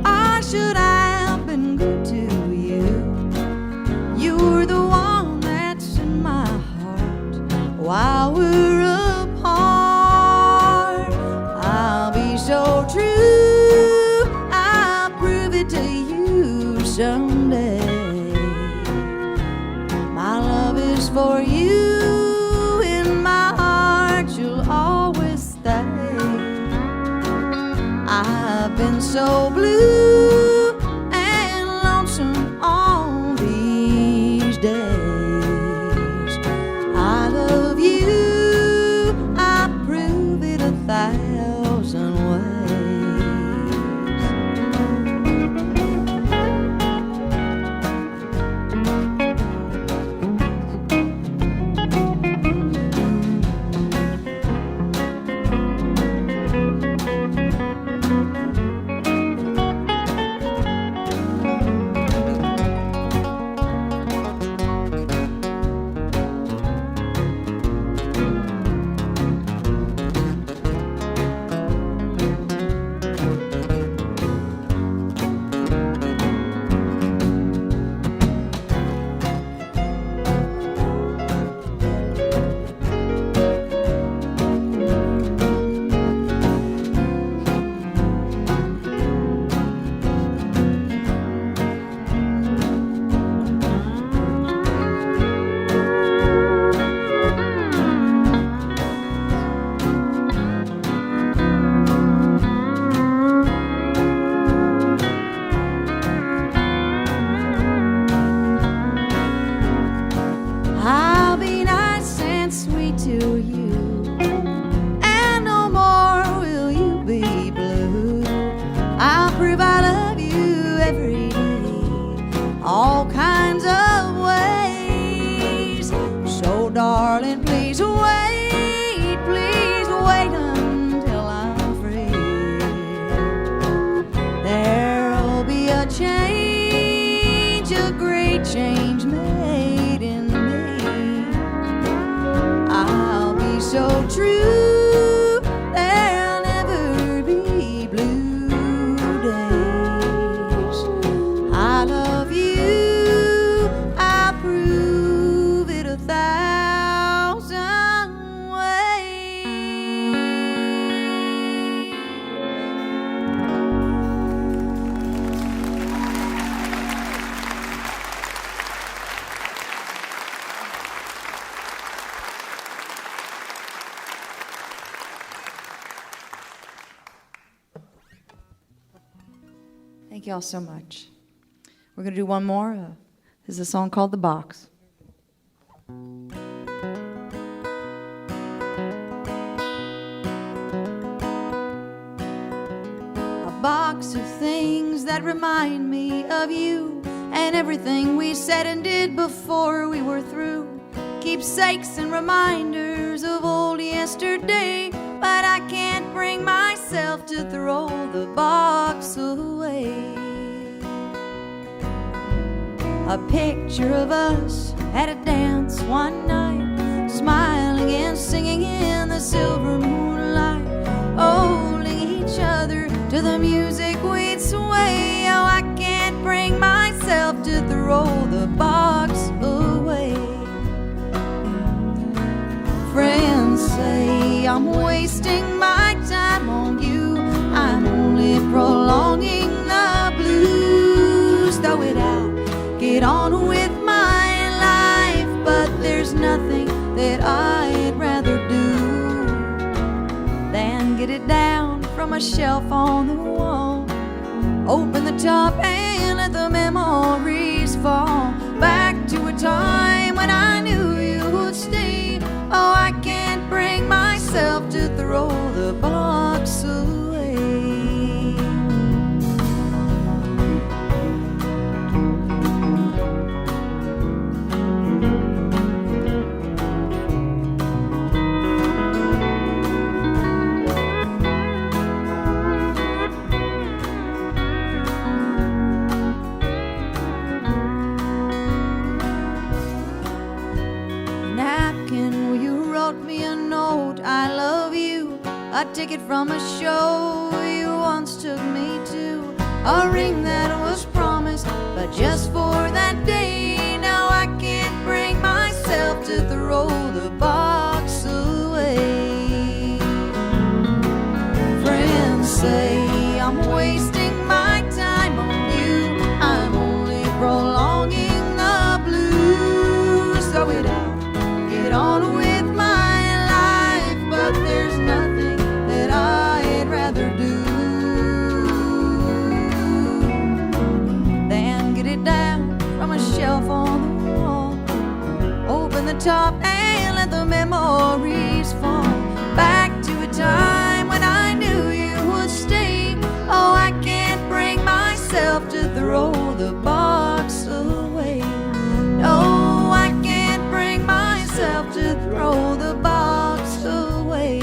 I should have been good to you. You're the one that's in my heart while we're apart. I'll be so true, I'll prove it to you someday. My love is for you, in my heart you'll always stay. I've been so blue and lonesome all these days. I love you, I prove it 1,000 ways. I'll be nice and sweet to you, and no more will you be blue. I'll prove I love you every day, all kinds of ways. So darling, please wait until I'm free. There'll be a change, a great change made in me. I'll be so true, there'll never be blue days. I love you, I prove it 1,000 ways. Thank you all so much. We're going to do one more. This is a song called The Box. A box of things that remind me of you and everything we said and did before we were through. Keepsakes and reminders of old yesterday, but I can't bring myself to throw the box away. A picture of us at a dance one night, smiling and singing in the silver moonlight, holding each other to the music we'd sway. Oh, I can't bring myself to throw the box away. Friends say I'm wasting my time on you, I'm only prolonging the blues. Throw it out, get on with my life, but there's nothing that I'd rather do than get it down from a shelf on the wall, open the top and let the memories fall back to a time when I knew you would stay. Oh, I can't bring myself to throw the box away. out, I love you, a ticket from a show you once took me to, a ring that was promised, but just for that day. Now I can't bring myself to throw the box away. Friends say I'm wasting my time on you, I'm only prolonging the blues. Throw it out, get on with my life, but there's nothing that I'd rather do than get it down from a shelf on the wall, open the top and let the memories fall back to a time when I knew you would stay. Oh, I can't bring myself to throw the box away. No, I can't bring myself to throw the box away.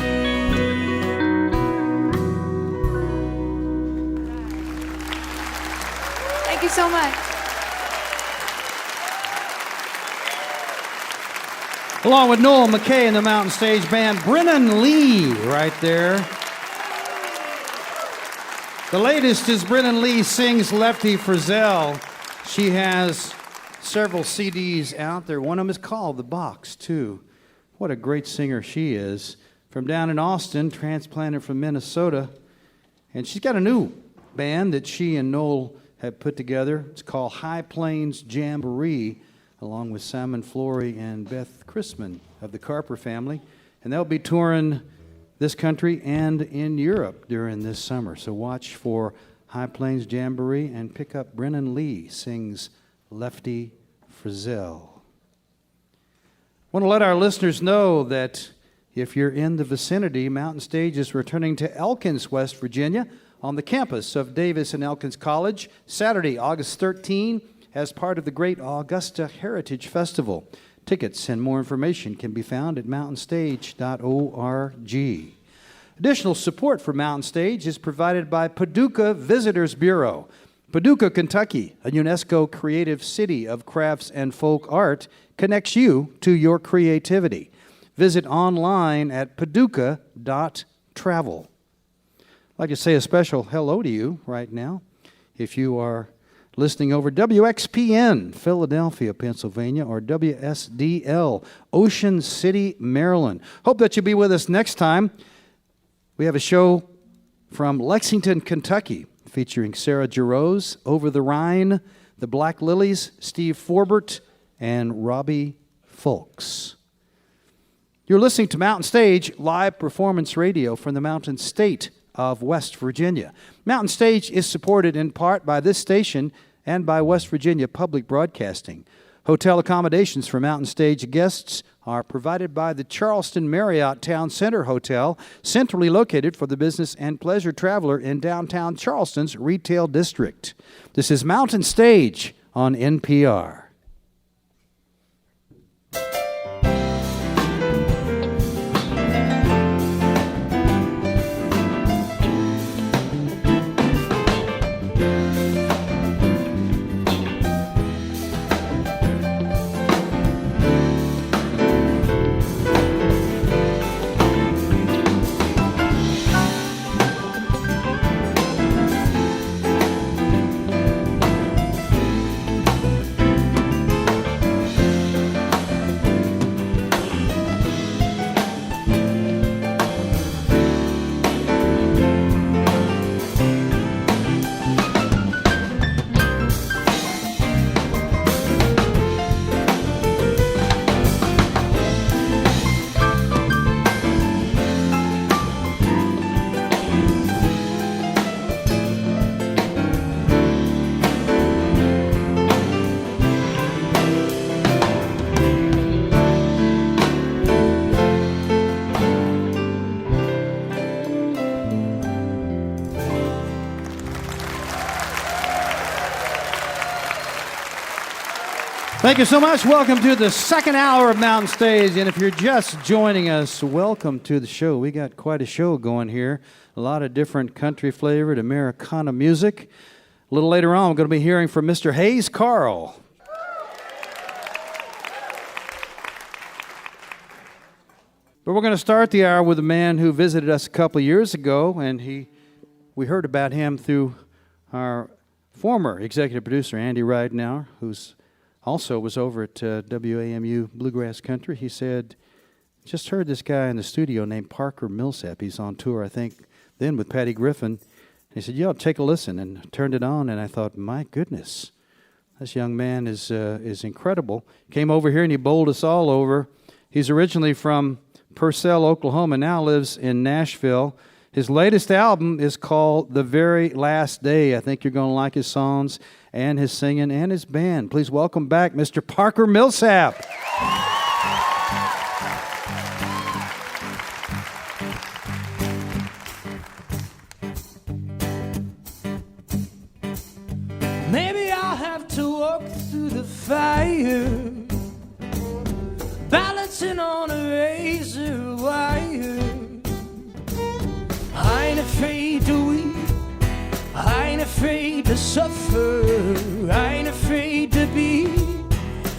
Thank you so much. Along with Noel McKay and the Mountain Stage Band, Brennen Leigh right there. The latest is Brennen Leigh sings Lefty Frizzell. She has several CDs out there. One of them is called The Box, too. What a great singer she is. From down in Austin, transplanted from Minnesota. And she's got a new band that she and Noel have put together. It's called High Plains Jamboree, along with Simon Flory and Beth Chrisman of the Carper family. And they'll be touring this country and in Europe during this summer. So watch for High Plains Jamboree and pick up Brennen Leigh sings Lefty Frizzell. Want to let our listeners know that if you're in the vicinity, Mountain Stage is returning to Elkins, West Virginia, on the campus of Davis and Elkins College, Saturday, August 13, as part of the Great Augusta Heritage Festival. Tickets and more information can be found at mountainstage.org. Additional support for Mountain Stage is provided by Paducah Visitors Bureau. Paducah, Kentucky, a UNESCO creative city of crafts and folk art, connects you to your creativity. Visit online at paducah.travel. I'd like to say a special hello to you right now. If you are listening over WXPN, Philadelphia, Pennsylvania, or WSDL, Ocean City, Maryland. Hope that you'll be with us next time. We have a show from Lexington, Kentucky, featuring Sarah Jarosz, Over the Rhine, the Black Lilies, Steve Forbert, and Robbie Folks. You're listening to Mountain Stage, live performance radio from the Mountain State of West Virginia. Mountain Stage is supported in part by this station and by West Virginia Public Broadcasting. Hotel accommodations for Mountain Stage guests are provided by the Charleston Marriott Town Center Hotel, centrally located for the business and pleasure traveler in downtown Charleston's retail district. This is Mountain Stage on NPR. Thank you so much. Welcome to the second hour of Mountain Stage. And if you're just joining us, welcome to the show. We got quite a show going here. A lot of different country-flavored Americana music. A little later on, we're going to be hearing from Mr. Hayes Carll. But we're going to start the hour with a man who visited us a couple of years ago, and we heard about him through our former executive producer, Andy Ridenauer, who's also was over at WAMU Bluegrass Country. He said, just heard this guy in the studio named Parker Millsap. He's on tour, I think, then with Patty Griffin. He said, yeah, take a listen, and turned it on, and I thought, my goodness, this young man is incredible. Came over here, and he bowled us all over. He's originally from Purcell, Oklahoma, now lives in Nashville. His latest album is called The Very Last Day. I think you're going to like his songs and his singing and his band. Please welcome back Mr. Parker Millsap. Maybe I'll have to walk through the fire, balancing on a razor wire. I ain't afraid to weep, I ain't afraid to suffer, I ain't afraid to be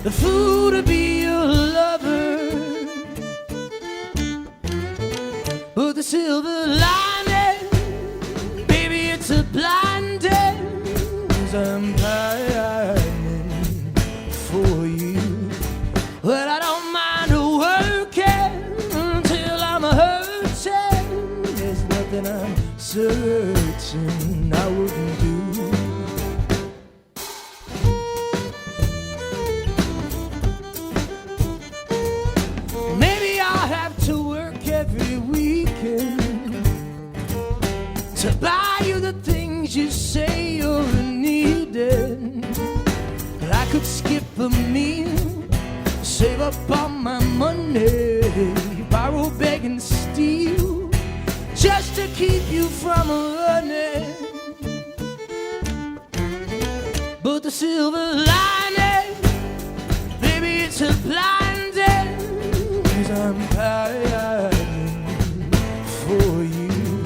the fool to be your lover. But the silver lining, baby, it's a blinding, 'cause I'm pining for you. But I don't mind working until I'm hurting. There's nothing I'm certain I wouldn't do. Maybe I'll have to work every weekend to buy you the things you say you're needing. But I could skip a meal, save up all my money, borrow, beg, and steal, just to keep you from running. But the silver lining, baby, it's a blinding, 'cause I'm pining for you.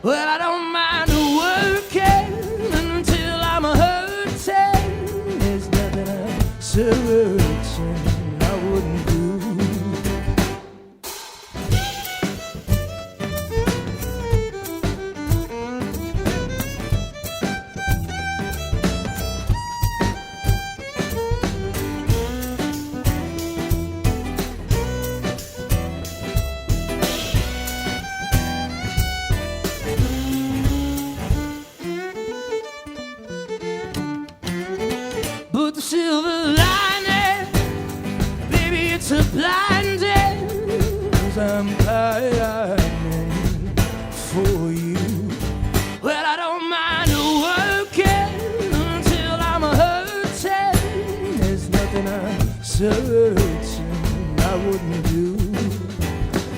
Well, I don't mind working until I'm hurting. There's nothing I'm certain I wouldn't do. But the silver lining, baby, it's a blinding, 'cause I'm pining for you. Well, I don't mind working until I'm hurting. There's nothing I'm certain I wouldn't do.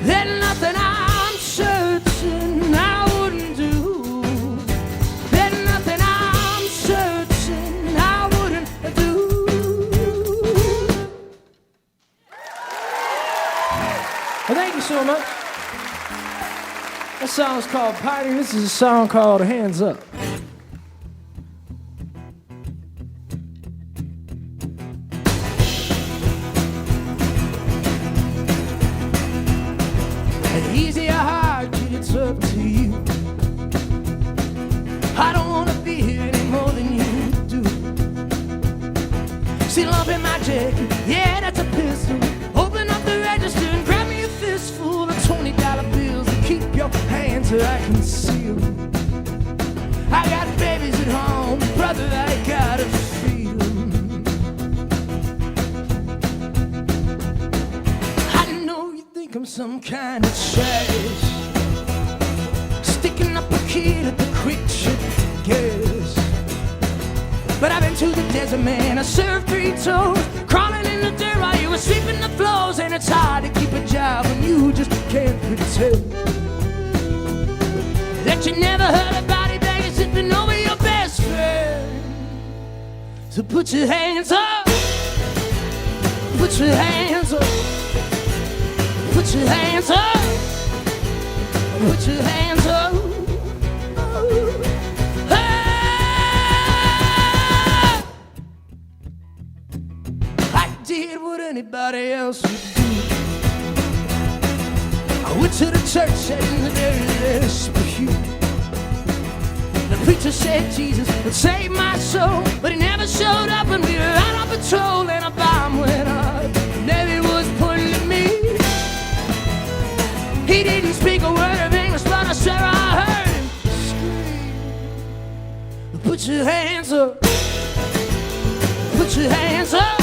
There's nothing I'm certain I wouldn't do. There's nothing I'm certain I wouldn't do. Well, thank you so much. That song's called Pining. This is a song called Hands Up. Easy or hard, kid, it's up to you. I don't wanna be here any more than you do. See lump in my jacket, yeah, that's a pistol. Open up the register and grab me a fistful of $20 bills and keep your hands so I can see 'em. I got babies at home, brother, I gotta feed 'em. I know you think I'm some kind of trash, sticking up a kid at the quick trip gas. But I've been to the desert, man, I served 3 tours, crawling in the dirt while you were sweeping the floors. And it's hard to keep a job when you just can't pretend that you never heard a body bag sitting over your best friend. So put your hands up, put your hands up, put your hands up, put your hands up. I did what anybody else would do. to the church in the very last pew. The preacher said Jesus would save my soul, but he never showed up when we were out on patrol, and a bomb went off, and there he was pointing at me. He didn't speak a word of English, but I swear I heard him scream. Put your hands up. Put your hands up.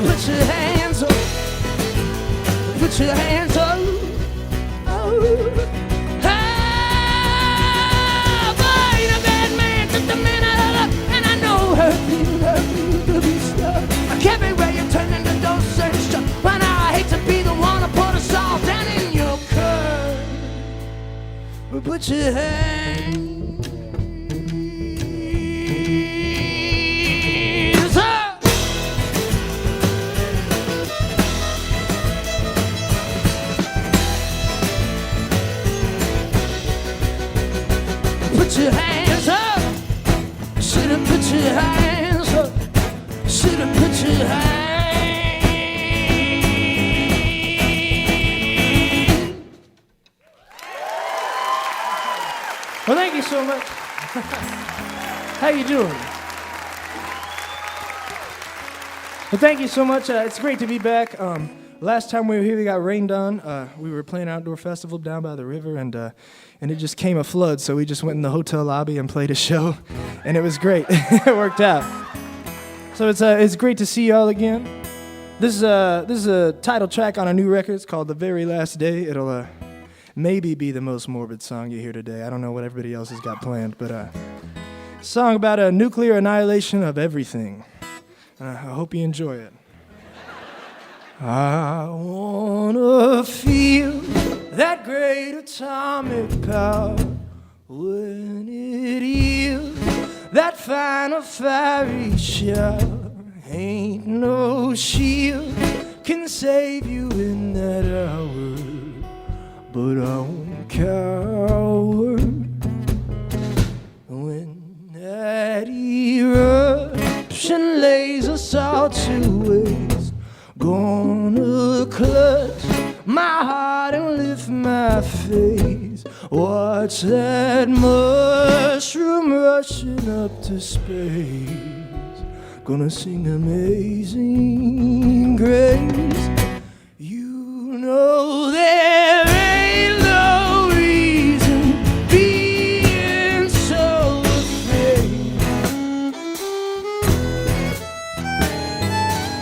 Put your hands up. Put your hands up. Oh. Boy, ain't a bad man, just a man I love, and I know her people to be stuck. I can't be where you turn into those certain stuff. But now I hate to be the one to put us all down in your curve. But put your hands up. Put your hands up. Should have put your hands up. Should have put your hands. Well, thank you so much. How you doing? Well, thank you so much. It's great to be back. Last time we were here, we got rained on. We were playing an outdoor festival down by the river, and it just came a flood, so we just went in the hotel lobby and played a show, and it was great. It worked out. So it's great to see y'all again. This is a title track on a new record. It's called The Very Last Day. It'll maybe be the most morbid song you hear today. I don't know what everybody else has got planned, but a song about a nuclear annihilation of everything. I hope you enjoy it. I wanna feel that great atomic power when it yields that final fiery shower. Ain't no shield can save you in that hour, but I won't cower when that eruption lays us all to waste. Gonna clutch my heart and lift my face. Watch that mushroom rushing up to space. Gonna sing Amazing Grace. You know there ain't no reason being so afraid.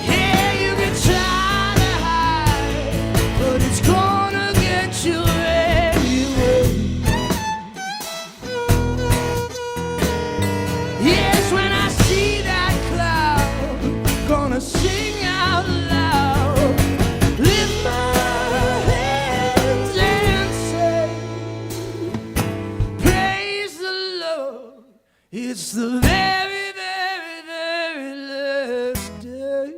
Yeah, you can try to hide, but it's gonna get you anyway. Yes, when I see that cloud, gonna sing out loud. Lift my hands and say, praise the Lord. It's the very, very, very last day.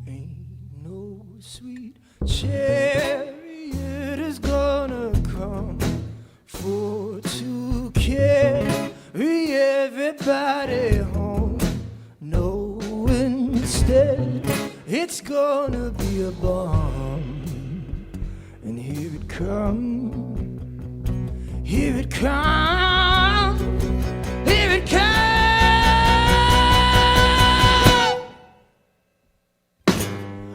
Ain't no sweet chariot is gonna come for to carry everybody home. No, instead it's gonna be a bomb. And here it comes, here it comes, here it comes.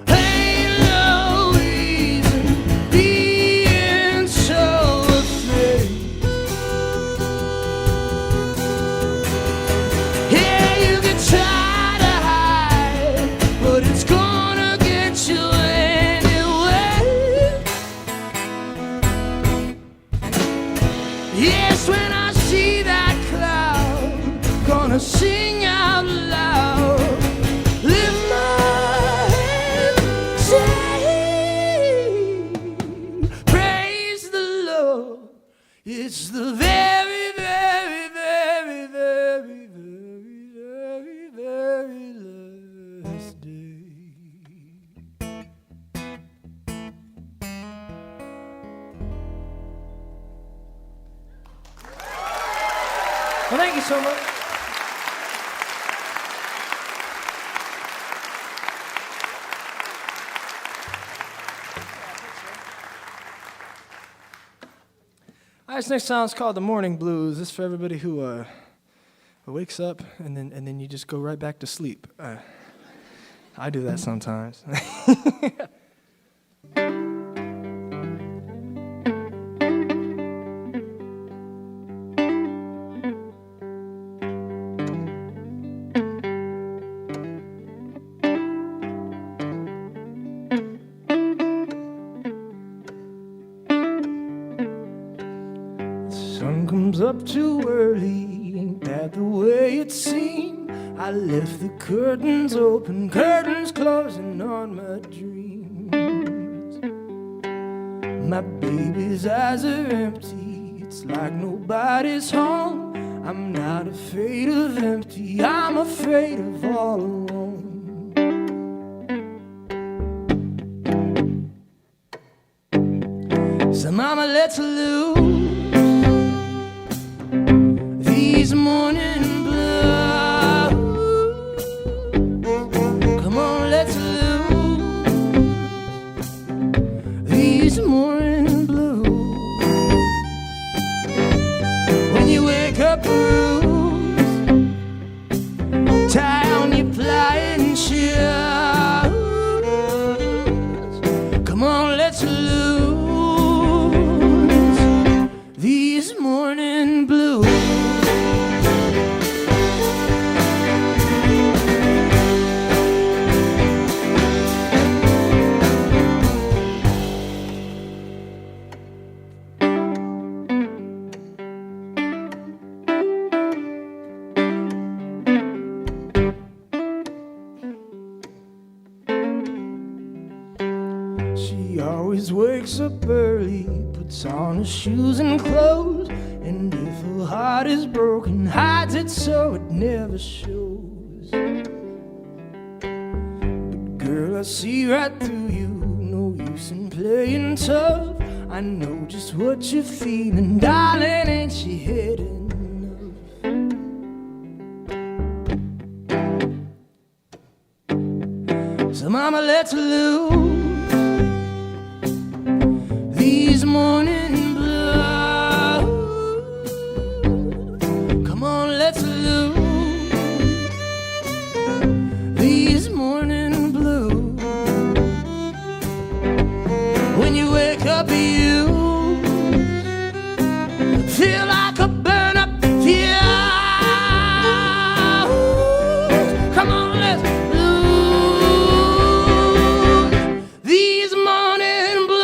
Ain't no reason being so afraid. Yeah, you can try to hide, but it's gonna get you anyway. Yes, when I see that cloud, gonna sing out loud. Lift my hands, say, praise the Lord. It's the very, very, very, very, very, very, very last day. Well, thank you so much. All right, this next song is called The Morning Blues. This is for everybody who wakes up and then you just go right back to sleep. I do that sometimes. Sun comes up too early, ain't that the way it seemed? I left the curtains open, curtains closing on my dreams. My baby's eyes are empty, it's like nobody's home. I'm not afraid of empty, I'm afraid of all alone. So mama, let's loose these morning blues. Come on, let's lose these morning blues. When you wake up bruised, tie on your flying shoes. Come on, let's lose these morning blues. She always wakes up early, puts on her shoes and clothes, and if her heart is broken, hides it so it never shows. But girl, I see right through you, no use in playing tough. I know just what you're feeling, darling, ain't she had enough? So mama, let's lose these morning blues. Come on, let's lose these morning blues. When you wake up, you feel like a burn up fuse. Come on, let's lose these morning blues.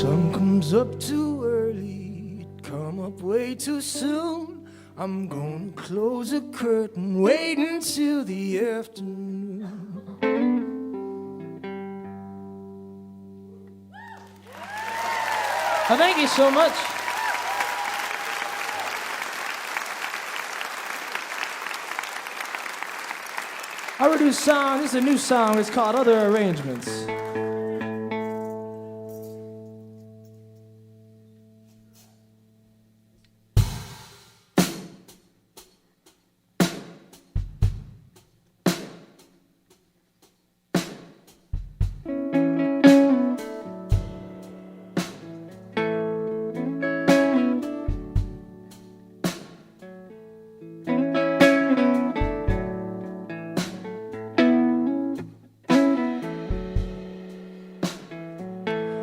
Sun comes up too early, it come up way too soon. I'm gonna close the curtain, wait until the afternoon. Well, thank you so much. I will do a song, this is a new song, it's called Other Arrangements.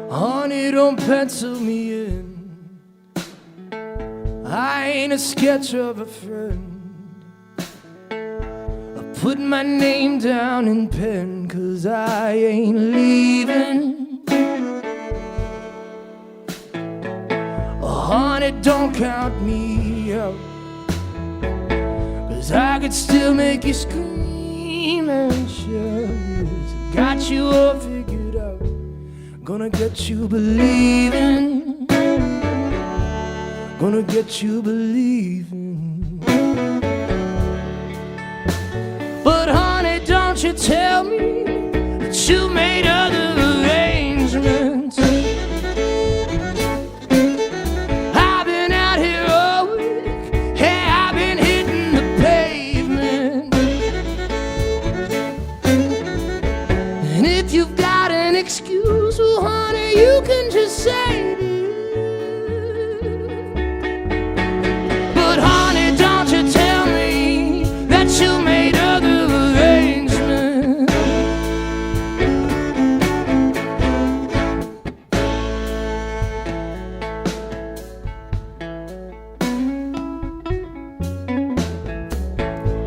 Honey, don't pencil me in. I ain't a sketch of a friend. I put my name down in pen, 'cause I ain't leaving. Oh, honey, don't count me out, 'cause I could still make you scream and shout. Got you all figured out, gonna get you believing, gonna get you believing. But honey, don't you tell me that you made other arrangements. I've been out here all week, hey, I've been hitting the pavement. And if you've got an excuse, well honey, you can just say it. But honey, don't you tell me that you made other arrangements.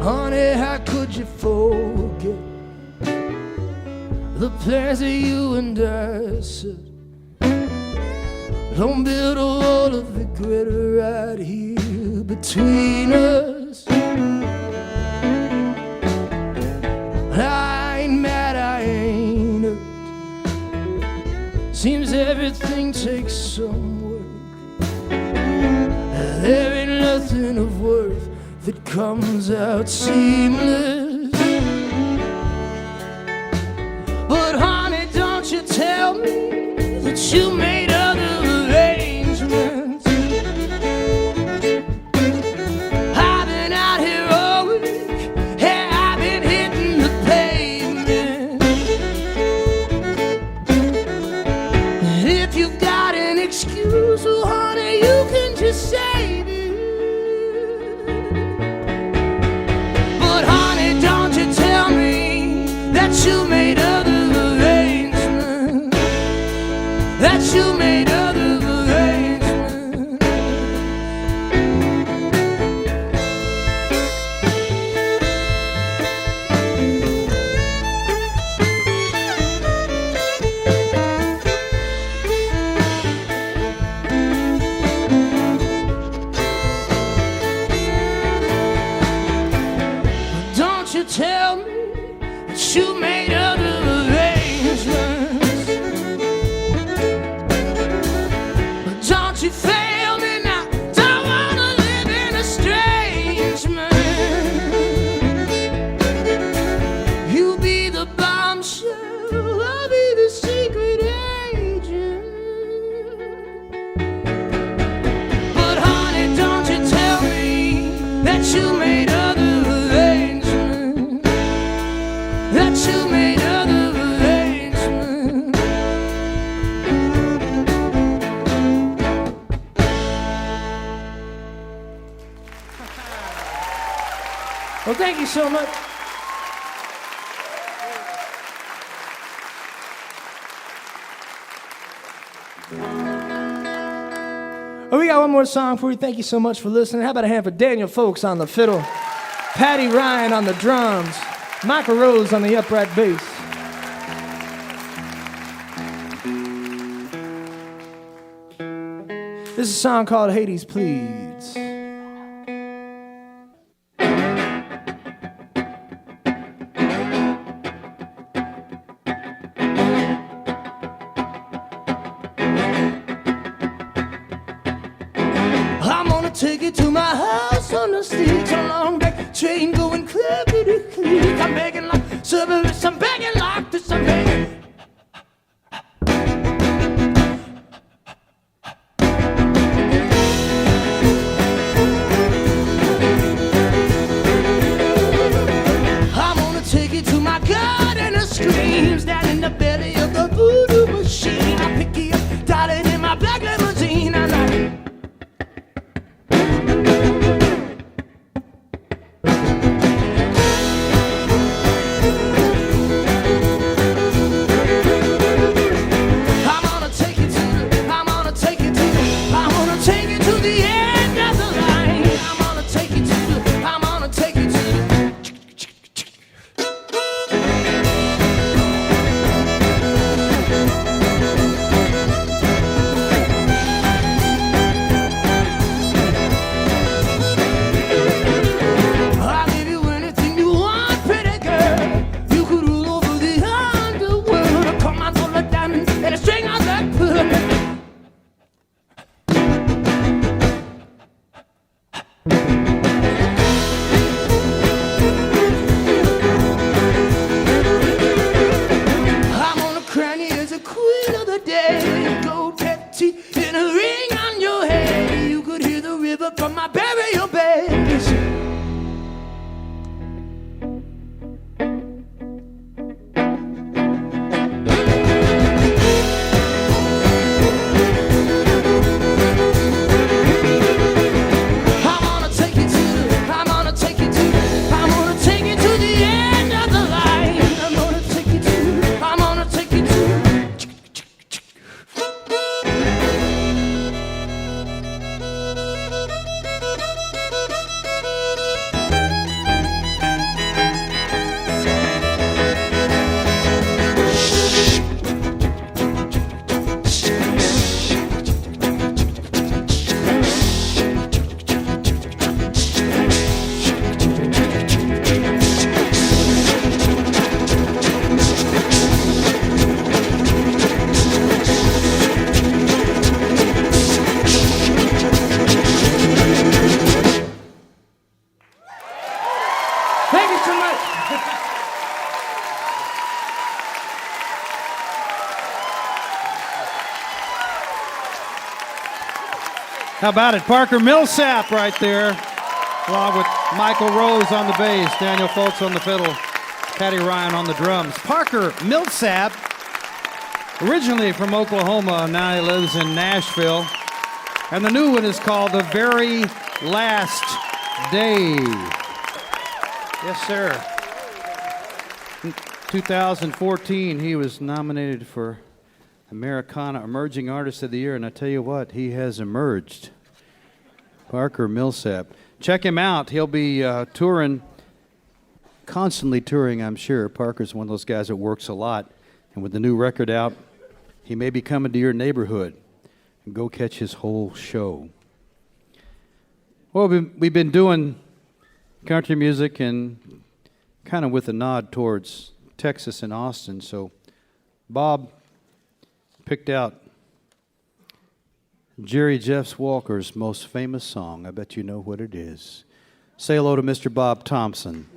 Honey, how could you forget the plans that you and I said? Don't build a wall of regret right here between us. I ain't mad, I ain't hurt. Seems everything takes some work. There ain't nothing of worth that comes out seamless. But honey, don't you tell me that you made other arrangements. I've been out here all week, hey, I've been hitting the pavement. And if you've got an excuse, well honey, you can just say it. But honey, don't you tell me that you made other arrangements, that you made other arrangements. But don't you tell me that you made other arrangements. But don't you fail me now, don't wanna live in estrangement. You be the bombshell, I'll be the secret agent. But honey, don't you tell me that you made other arrangements, that you made other arrangements. Well, thank you so much. Well, we got one more song for you. Thank you so much for listening. How about a hand for Daniel Folks on the fiddle, Patty Ryan on the drums, Michael Rose on the upright bass. This is a song called Hades Pleads. I'm gonna take you to my house on the streets, a long back train going clickety click. I'm begging like Cerberus, I'm begging like this, I'm begging. I'm gonna take you to my garden of screams, down in the belly of the voodoo machine. I pick you up, darling, in my black limousine. I'm like, How about it? Parker Millsap right there, along with Michael Rose on the bass, Daniel Foltz on the fiddle, Patty Ryan on the drums. Parker Millsap, originally from Oklahoma, now he lives in Nashville. And the new one is called The Very Last Day. Yes, sir. In 2014, he was nominated for Americana Emerging Artist of the Year, and I tell you what, he has emerged. Parker Millsap. Check him out. He'll be touring, constantly touring, I'm sure. Parker's one of those guys that works a lot, and with the new record out, he may be coming to your neighborhood. And go catch his whole show. Well, we've been doing country music and kind of with a nod towards Texas and Austin, so Bob picked out Jerry Jeffs Walker's most famous song. I bet you know what it is. Say hello to Mr. Bob Thompson.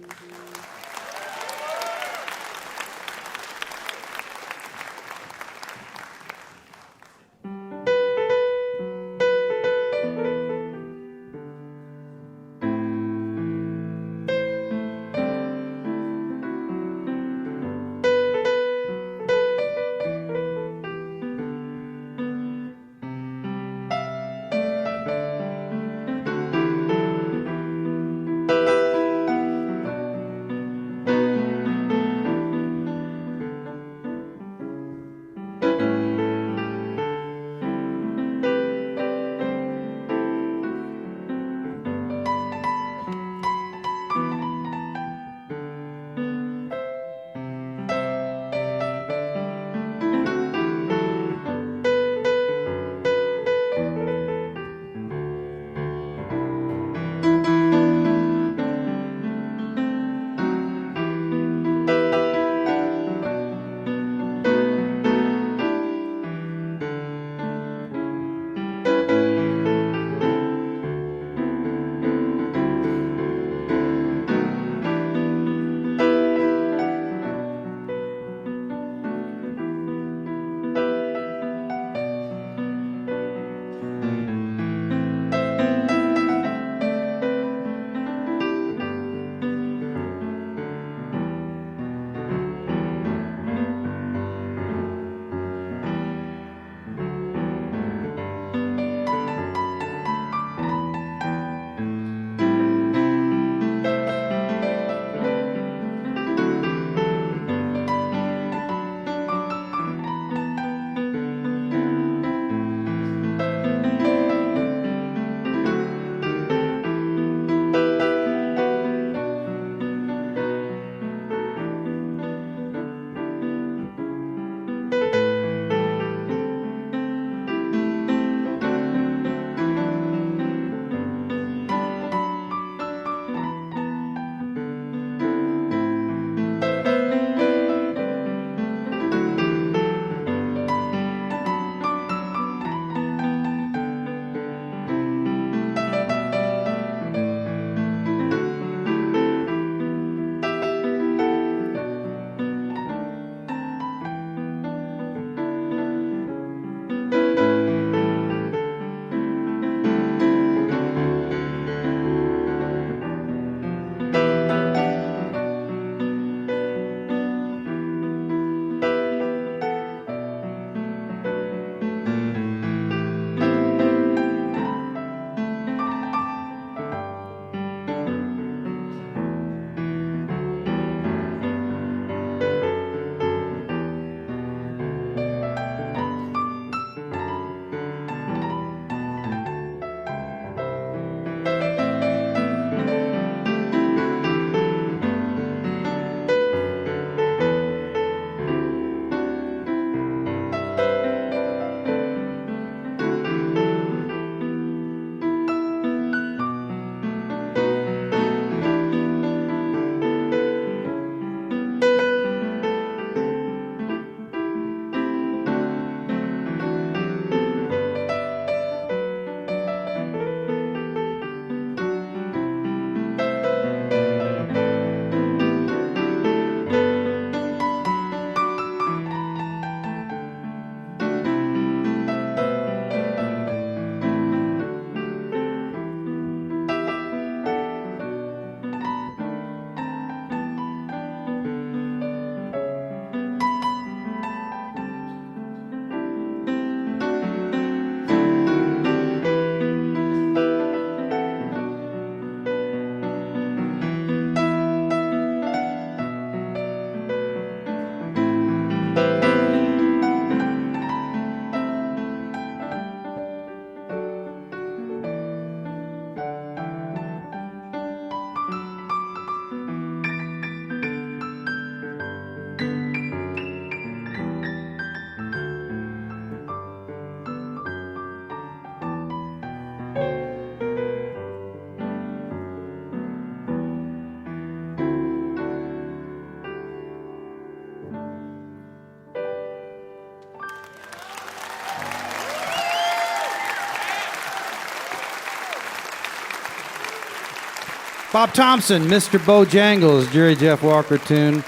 Bob Thompson, Mr. Bojangles, Jerry Jeff Walker tune.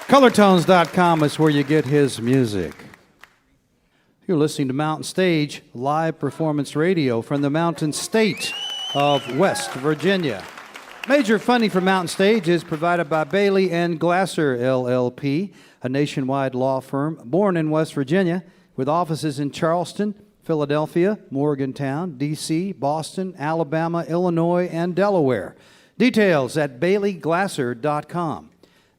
Colortones.com is where you get his music. You're listening to Mountain Stage live performance radio from the Mountain State of West Virginia. Major funding for Mountain Stage is provided by Leigh and Carrie, LLP, a nationwide law firm born in West Virginia with offices in Charleston, Philadelphia, Morgantown, D.C., Boston, Alabama, Illinois, and Delaware. Details at BaileyGlasser.com.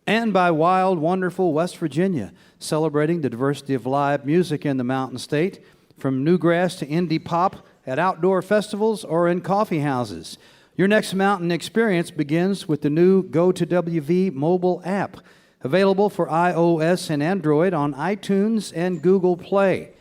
And by Wild, Wonderful West Virginia, celebrating the diversity of live music in the Mountain State, from newgrass to indie pop at outdoor festivals or in coffee houses. Your next mountain experience begins with the new Go2WV mobile app, available for iOS and Android on iTunes and Google Play.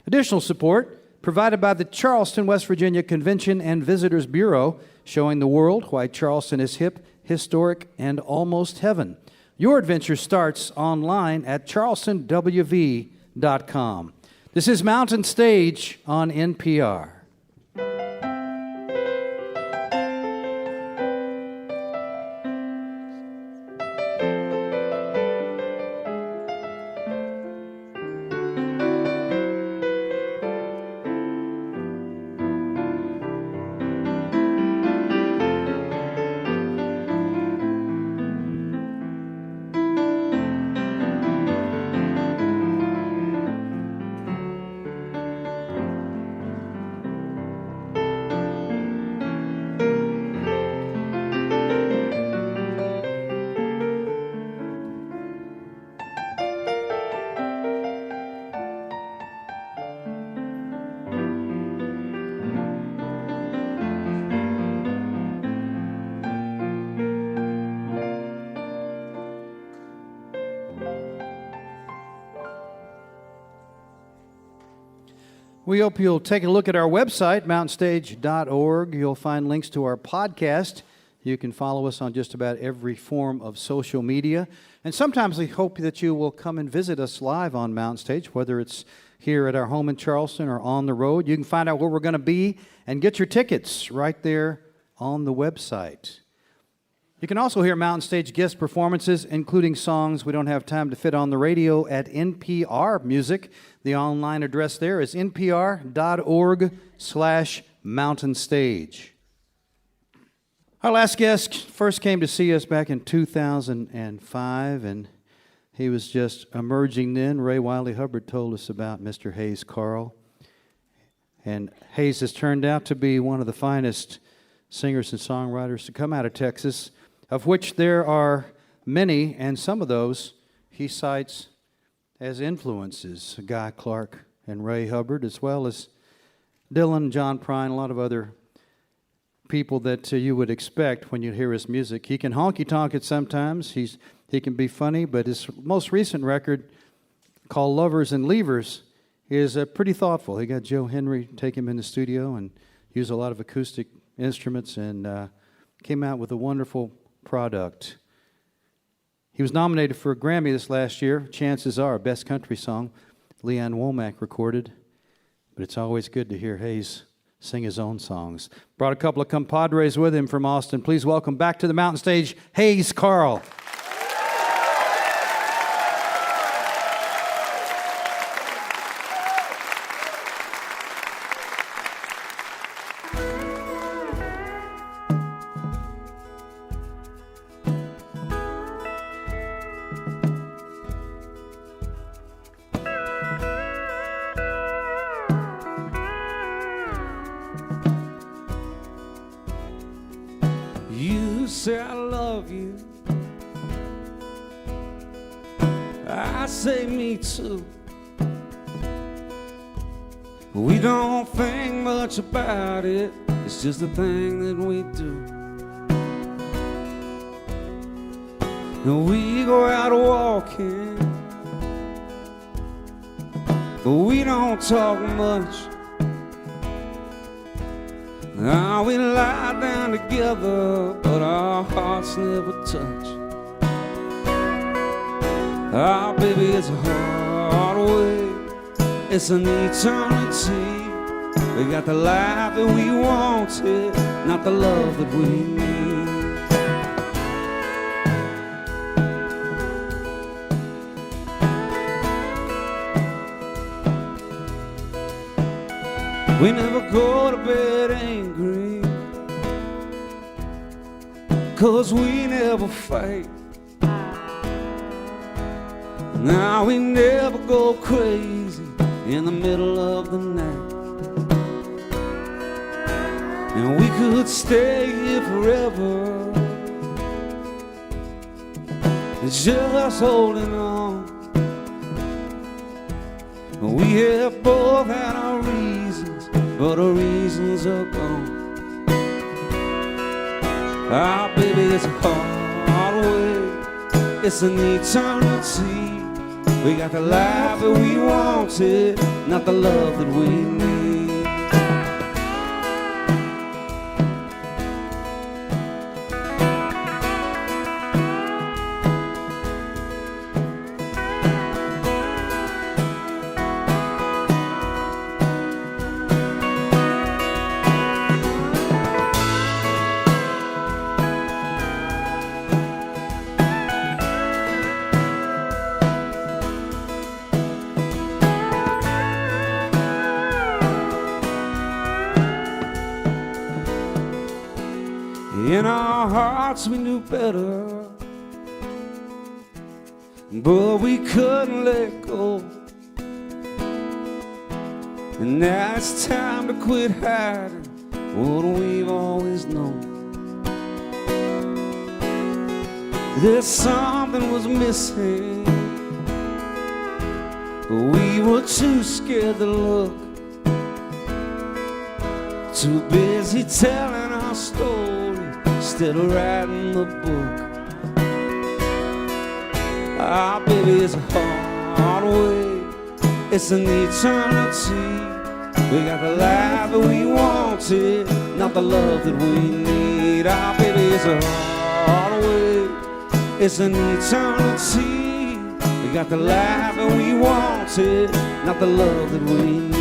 Additional support provided by the Charleston, West Virginia Convention and Visitors Bureau, showing the world why Charleston is hip, historic, and almost heaven. Your adventure starts online at charlestonwv.com. This is Mountain Stage on NPR. We hope you'll take a look at our website, mountainstage.org. You'll find links to our podcast. You can follow us on just about every form of social media. And sometimes we hope that you will come and visit us live on Mountain Stage, whether it's here at our home in Charleston or on the road. You can find out where we're going to be and get your tickets right there on the website. You can also hear Mountain Stage guest performances, including songs we don't have time to fit on the radio, at NPR Music. The online address there is npr.org/mountainstage. Our last guest first came to see us back in 2005, and he was just emerging then. Ray Wiley Hubbard told us about Mr. Hayes Carll. And Hayes has turned out to be one of the finest singers and songwriters to come out of Texas, of which there are many, and some of those he cites as influences, Guy Clark and Ray Hubbard, as well as Dylan, John Prine, a lot of other people that you would expect when you hear his music. He can honky-tonk it sometimes. He can be funny, but his most recent record, called Lovers and Leavers, is pretty thoughtful. He got Joe Henry take him in the studio and use a lot of acoustic instruments, and came out with a wonderful product. He was nominated for a Grammy this last year. Chances are, Best Country Song, Leanne Womack recorded. But it's always good to hear Hayes sing his own songs. Brought a couple of compadres with him from Austin. Please welcome back to the Mountain Stage, Hayes Carll. You say I love you, I say me too. We don't think much about it, it's just a thing that we do. And we go out walking, but we don't talk much. Now we lie down together, but our hearts never touch. Ah, baby, it's a hard way, it's an eternity. We got the life that we wanted, not the love that we need. We never go to bed angry, 'cause we never fight. Now we never go crazy in the middle of the night. And we could stay here forever, just holding on. We have both had our reasons, but our reasons are gone. Ah, baby, it's a hard way, it's an eternity. We got the life that we wanted, not the love that we need. In our hearts we knew better, but we couldn't let go. And now it's time to quit hiding what we've always known. There's something was missing, but we were too scared to look, too busy telling our story instead of writing the book. Ah, baby, it's a hard way, it's an eternity. We got the life that we wanted, not the love that we need. Ah, baby, it's a hard way, it's an eternity. We got the life that we wanted, not the love that we need.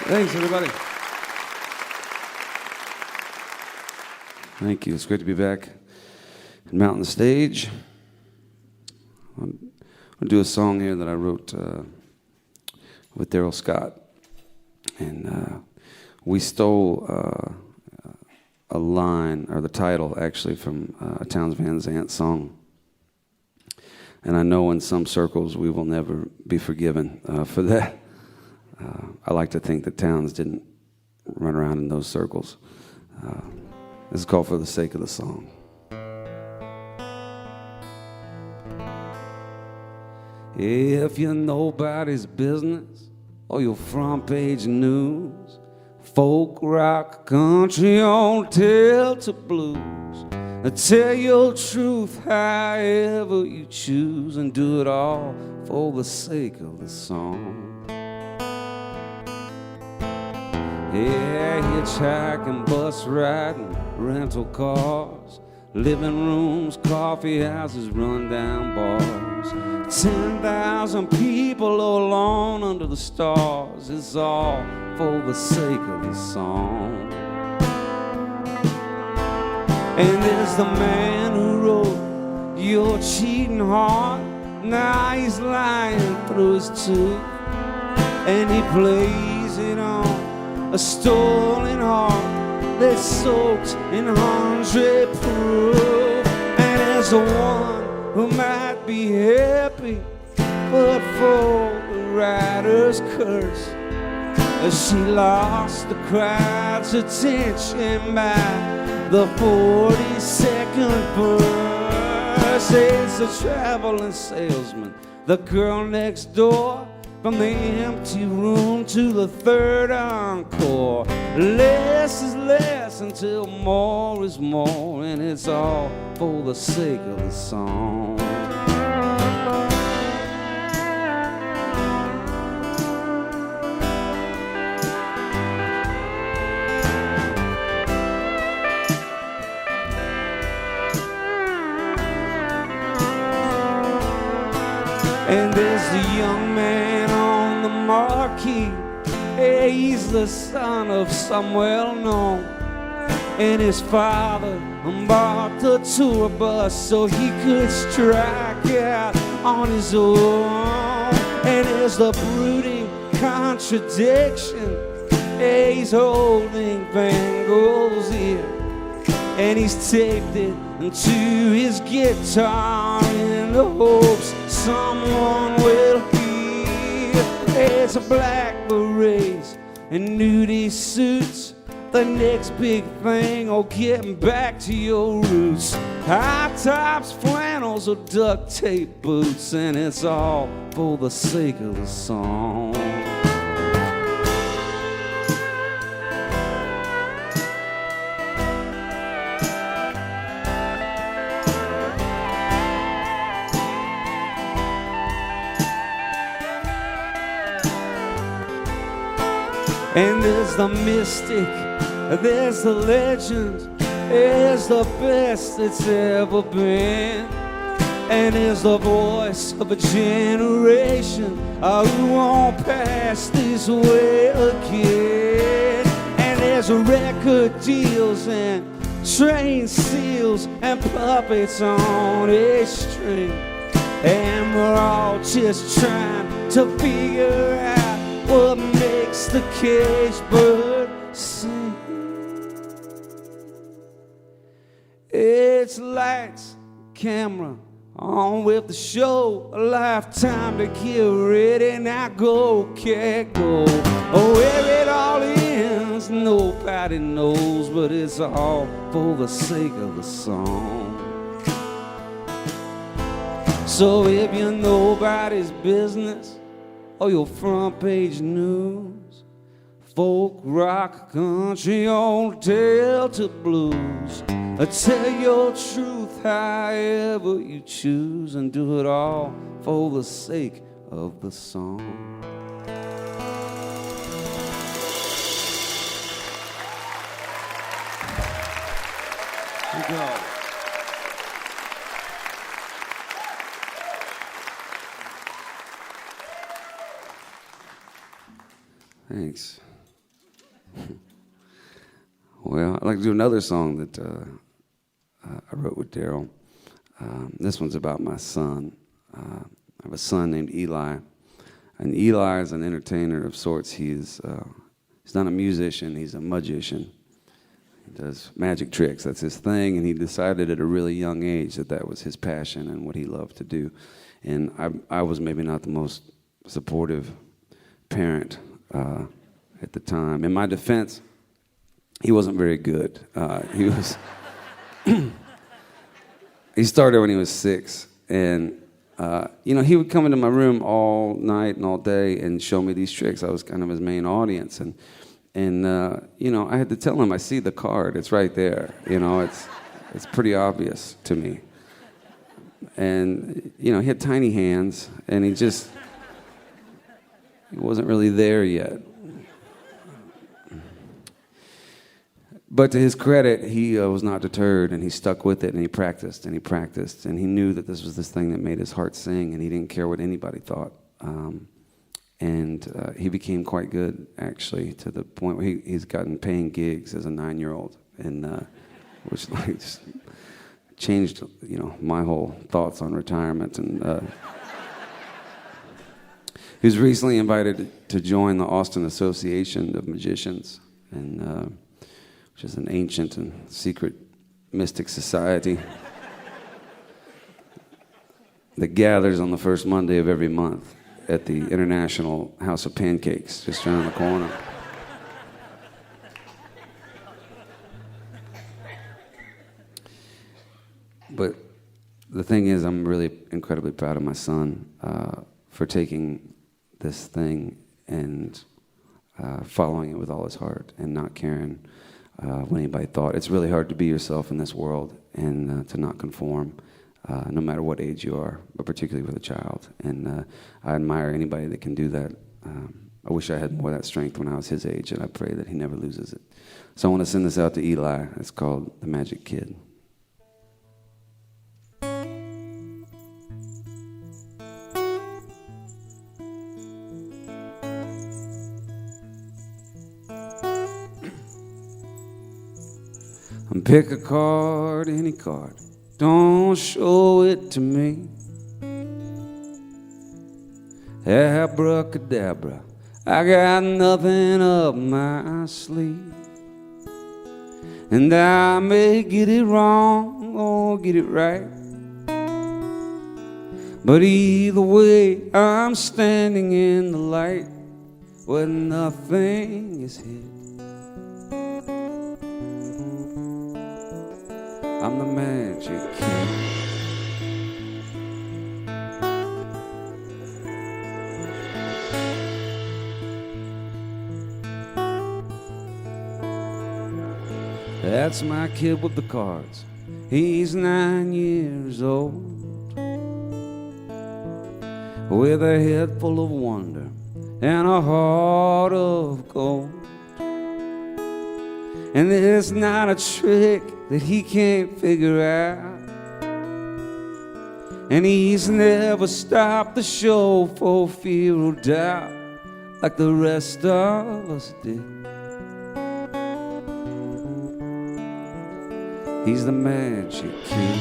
Thanks, everybody. Thank you. It's great to be back at Mountain Stage. I'm going to do a song here that I wrote with Darrell Scott. And we stole a line, or the title, actually, from a Townes Van Zandt song. And I know in some circles we will never be forgiven for that. I like to think that Townes didn't run around in those circles. This is called For the Sake of the Song. If you're nobody's business or your front page news, folk, rock, country, on Delta blues, tell your truth however you choose, and do it all for the sake of the song. Yeah, hitchhiking, bus riding, rental cars, living rooms, coffee houses, rundown bars. 10,000 people alone under the stars. It's all for the sake of the song. And there's the man who wrote your cheating heart. Now he's lying through his tooth, and he plays it on a stolen heart that's soaked in 100 proof. And there's the one who might be happy, but for the writer's curse, she lost the crowd's attention by the 42nd verse. It's a traveling salesman, the girl next door, from the empty room to the third encore. Less is less until more is more, and it's all for the sake of the song. And there's the young man on the marquee, Hey, he's the son of some well-known, and his father bought the tour bus so he could strike out on his own. And there's the brooding contradiction. Hey, he's holding Van Gogh's ear, and he's taped it to his guitar in the hopes someone will hear. It's a black berets and nudie suits, the next big thing, oh, getting back to your roots. High tops, flannels, or duct tape boots, and it's all for the sake of the song. And there's the mystic, there's the legend, there's the best that's ever been. And there's the voice of a generation who won't pass this way again. And there's record deals and train seals and puppets on a string. And we're all just trying to figure out what makes the caged bird sing. It's lights, camera, on with the show. A lifetime to get ready, now go, cat, go. Oh, where it all ends, nobody knows, but it's all for the sake of the song. So if you're nobody's business, or your front page news, folk, rock, country, old Delta blues, tell your truth however you choose, and do it all for the sake of the song. Good job. Thanks. Well, I'd like to do another song that I wrote with Darrell. This one's about my son. I have a son named Eli, and Eli is an entertainer of sorts. He's not a musician, he's a magician. He does magic tricks, that's his thing, and he decided at a really young age that that was his passion and what he loved to do. And I was maybe not the most supportive parent at the time. In my defense, he wasn't very good. He started when he was 6, and he would come into my room all night and all day and show me these tricks. I was kind of his main audience, and I had to tell him, I see the card, it's right there. It's pretty obvious to me. And he had tiny hands, and he wasn't really there yet. But to his credit, he was not deterred, and he stuck with it, and he practiced, and he knew that this was this thing that made his heart sing, and he didn't care what anybody thought. And he became quite good, actually, to the point where he's gotten paying gigs as a 9-year-old, and which just changed, my whole thoughts on retirement. And he was recently invited to join the Austin Association of Magicians, and which is an ancient and secret mystic society that gathers on the first Monday of every month at the International House of Pancakes, just around the corner. But the thing is, I'm really incredibly proud of my son for taking this thing and following it with all his heart and not caring what anybody thought. It's really hard to be yourself in this world and to not conform, no matter what age you are, but particularly with a child. And I admire anybody that can do that. I wish I had more of that strength when I was his age, and I pray that he never loses it. So I want to send this out to Eli. It's called The Magic Kid. And pick a card, any card. Don't show it to me. Abracadabra, I got nothing up my sleeve. And I may get it wrong or get it right, but either way, I'm standing in the light where nothing is hid. I'm the magic kid. That's my kid with the cards. He's 9 years old, with a head full of wonder and a heart of gold. And there's not a trick that he can't figure out, and he's never stopped the show for fear of doubt, like the rest of us did. He's the magic kid.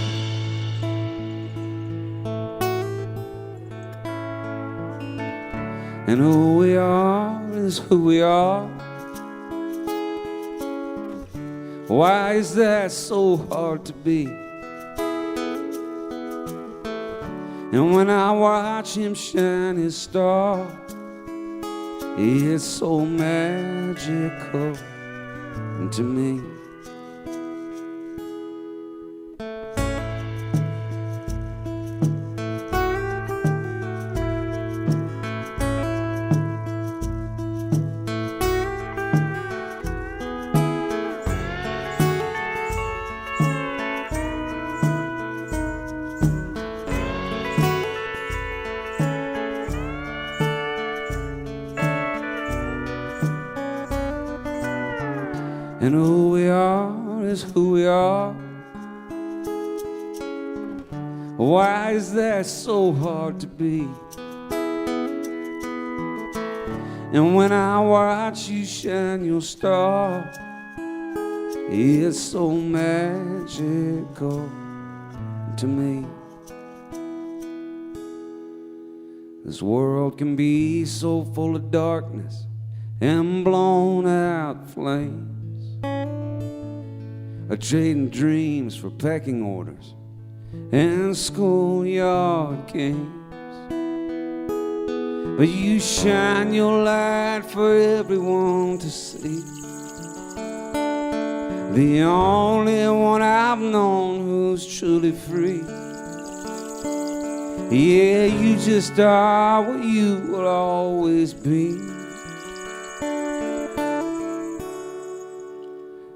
And who we are is who we are. Why is that so hard to be? And when I watch him shine his star, it's so magical to me. And who we are is who we are. Why is that so hard to be? And when I watch you shine your star, it's so magical to me. This world can be so full of darkness and blown out flames, trading dreams for pecking orders and schoolyard games. But you shine your light for everyone to see. The only one I've known who's truly free. Yeah, you just are what you will always be.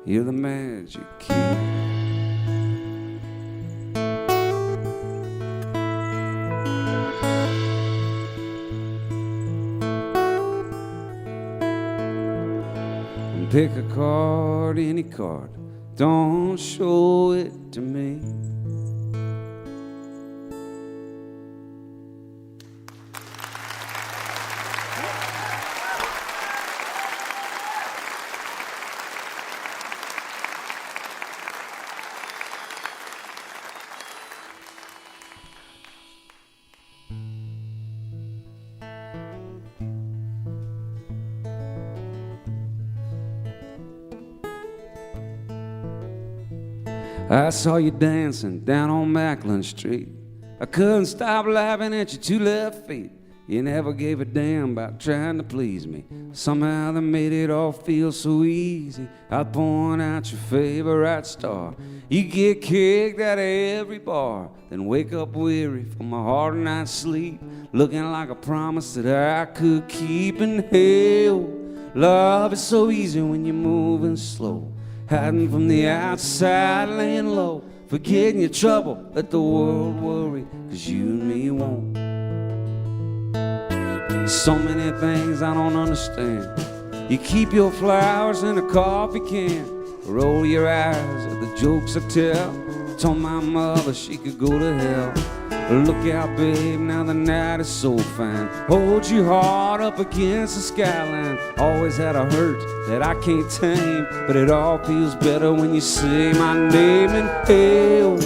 You're the magic kid. And pick a card, any card. Don't show it to me. I saw you dancing down on Macklin Street. I couldn't stop laughing at your two left feet. You never gave a damn about trying to please me. Somehow they made it all feel so easy. I'd point out your favorite star. You get kicked out of every bar, then wake up weary from a hard night's sleep, looking like a promise that I could keep. And hell, love is so easy when you're moving slow, hiding from the outside, laying low, forgetting your trouble, let the world worry, 'cause you and me won't. So many things I don't understand. You keep your flowers in a coffee can, roll your eyes at the jokes I tell. Told my mother she could go to hell. Look out, babe, now the night is so fine. Hold your heart up against the skyline. Always had a hurt that I can't tame, but it all feels better when you say my name. And hell,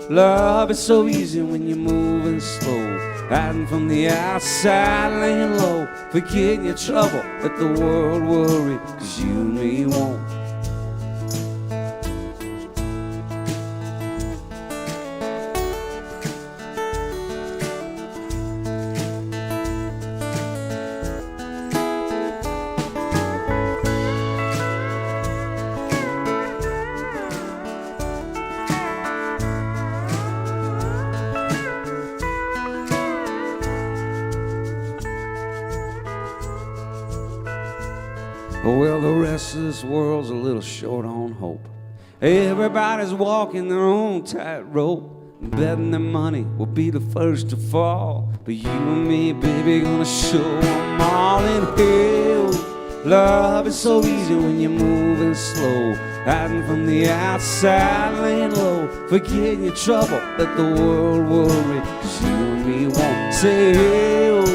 love is so easy when you're moving slow, hiding from the outside, laying low, forgetting your trouble, let the world worry, 'cause you and me won't. Well, the rest of this world's a little short on hope. Everybody's walking their own tightrope, betting their money will be the first to fall. But you and me, baby, gonna show them all. In hell, love is so easy when you're moving slow, hiding from the outside, laying low, forgetting your trouble, let the world worry, 'cause you and me won't. Say hell,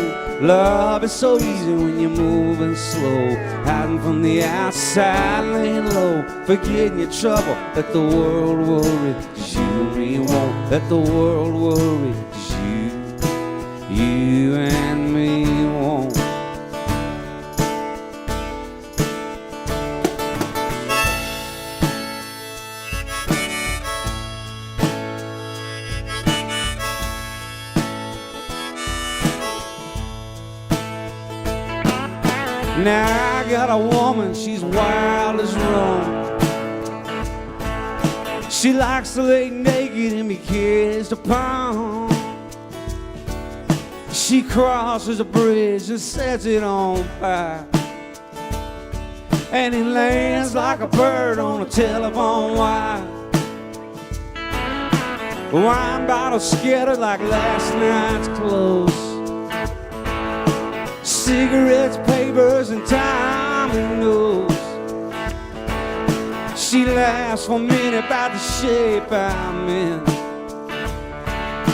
love is so easy when you're moving slow, hiding from the outside, laying low, forgetting your trouble, let the world worry, 'cause you and me won't. Let the world worry, 'cause you and me won't. Now I got a woman, she's wild as Rome. She likes to lay naked and be kissed upon. She crosses a bridge and sets it on fire, and it lands like a bird on a telephone wire. Wine bottles scattered like last night's clothes, cigarettes, papers, and time who knows. She laughs for a minute about the shape I'm in.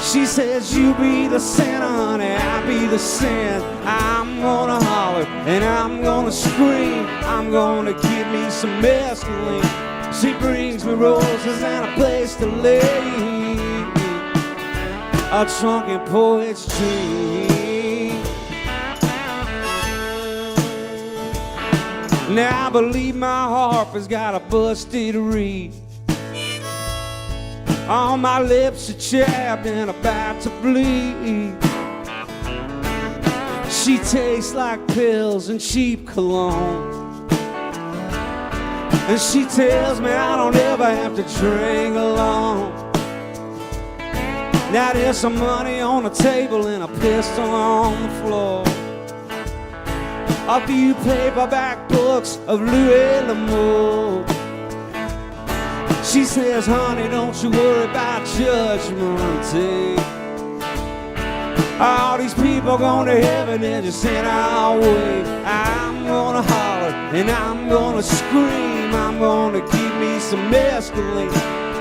She says, you be the sinner, honey, I be the sin. I'm gonna holler and I'm gonna scream. I'm gonna give me some mescaline. She brings me roses and a place to lay, a drunken poet's dream. Now I believe my harp has got a busted reed. All my lips are chapped and about to bleed. She tastes like pills and cheap cologne, and she tells me I don't ever have to drink alone. Now there's some money on the table and a pistol on the floor, a few paperback books of Louis L'Amour. She says, honey, don't you worry about Judgment Day. All these people going to heaven and just in our way. I'm gonna holler and I'm gonna scream. I'm gonna give me some mescaline.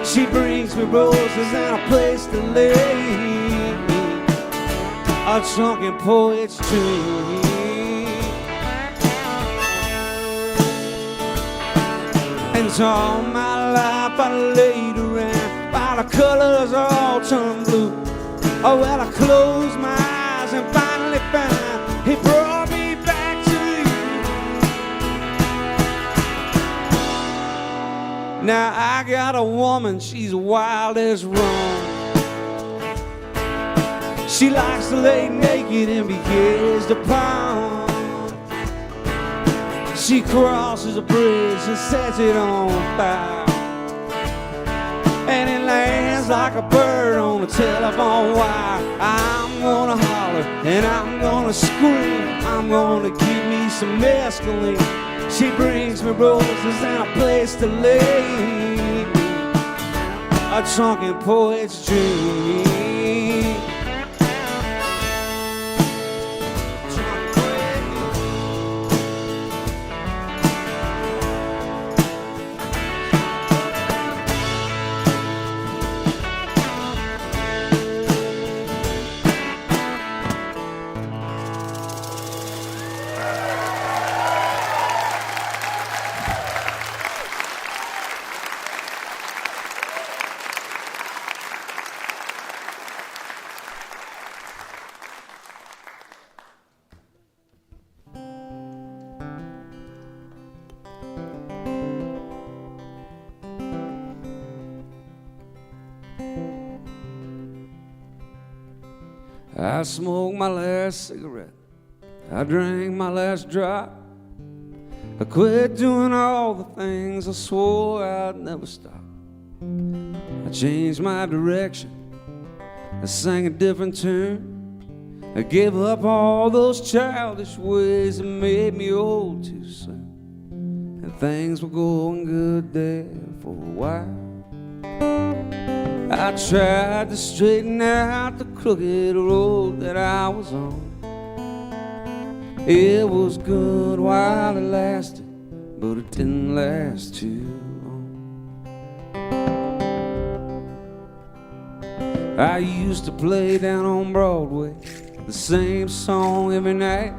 She brings me roses and a place to lay, a drunken poet's dream. And all my life I laid around while the colors all turned blue. Oh, well, I closed my eyes and finally found he brought me back to you. Now I got a woman, she's wild as Rome. She likes to lay naked and be kissed upon. She crosses a bridge and sets it on fire, and it lands like a bird on a telephone wire. I'm gonna holler and I'm gonna scream. I'm gonna give me some mescaline. She brings me roses and a place to lay, a drunken poet's dream. I smoked my last cigarette, I drank my last drop. I quit doing all the things I swore I'd never stop. I changed my direction, I sang a different tune. I gave up all those childish ways that made me old too soon. And things were going good there for a while. I tried to straighten out the crooked road that I was on. It was good while it lasted, but it didn't last too long. I used to play down on Broadway the same song every night,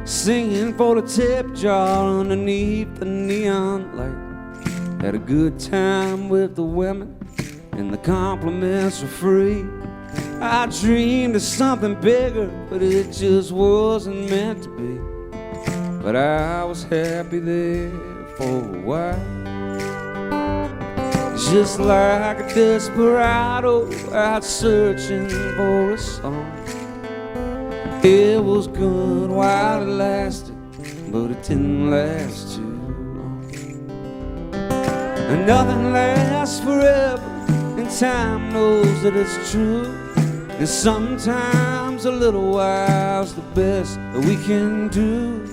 singing for the tip jar underneath the neon light. Had a good time with the women, and the compliments were free. I dreamed of something bigger, but it just wasn't meant to be. But I was happy there for a while. Just like a desperado out searching for a song. It was good while it lasted, but it didn't last too long. And nothing lasts forever, and time knows that it's true. And sometimes a little while's the best that we can do.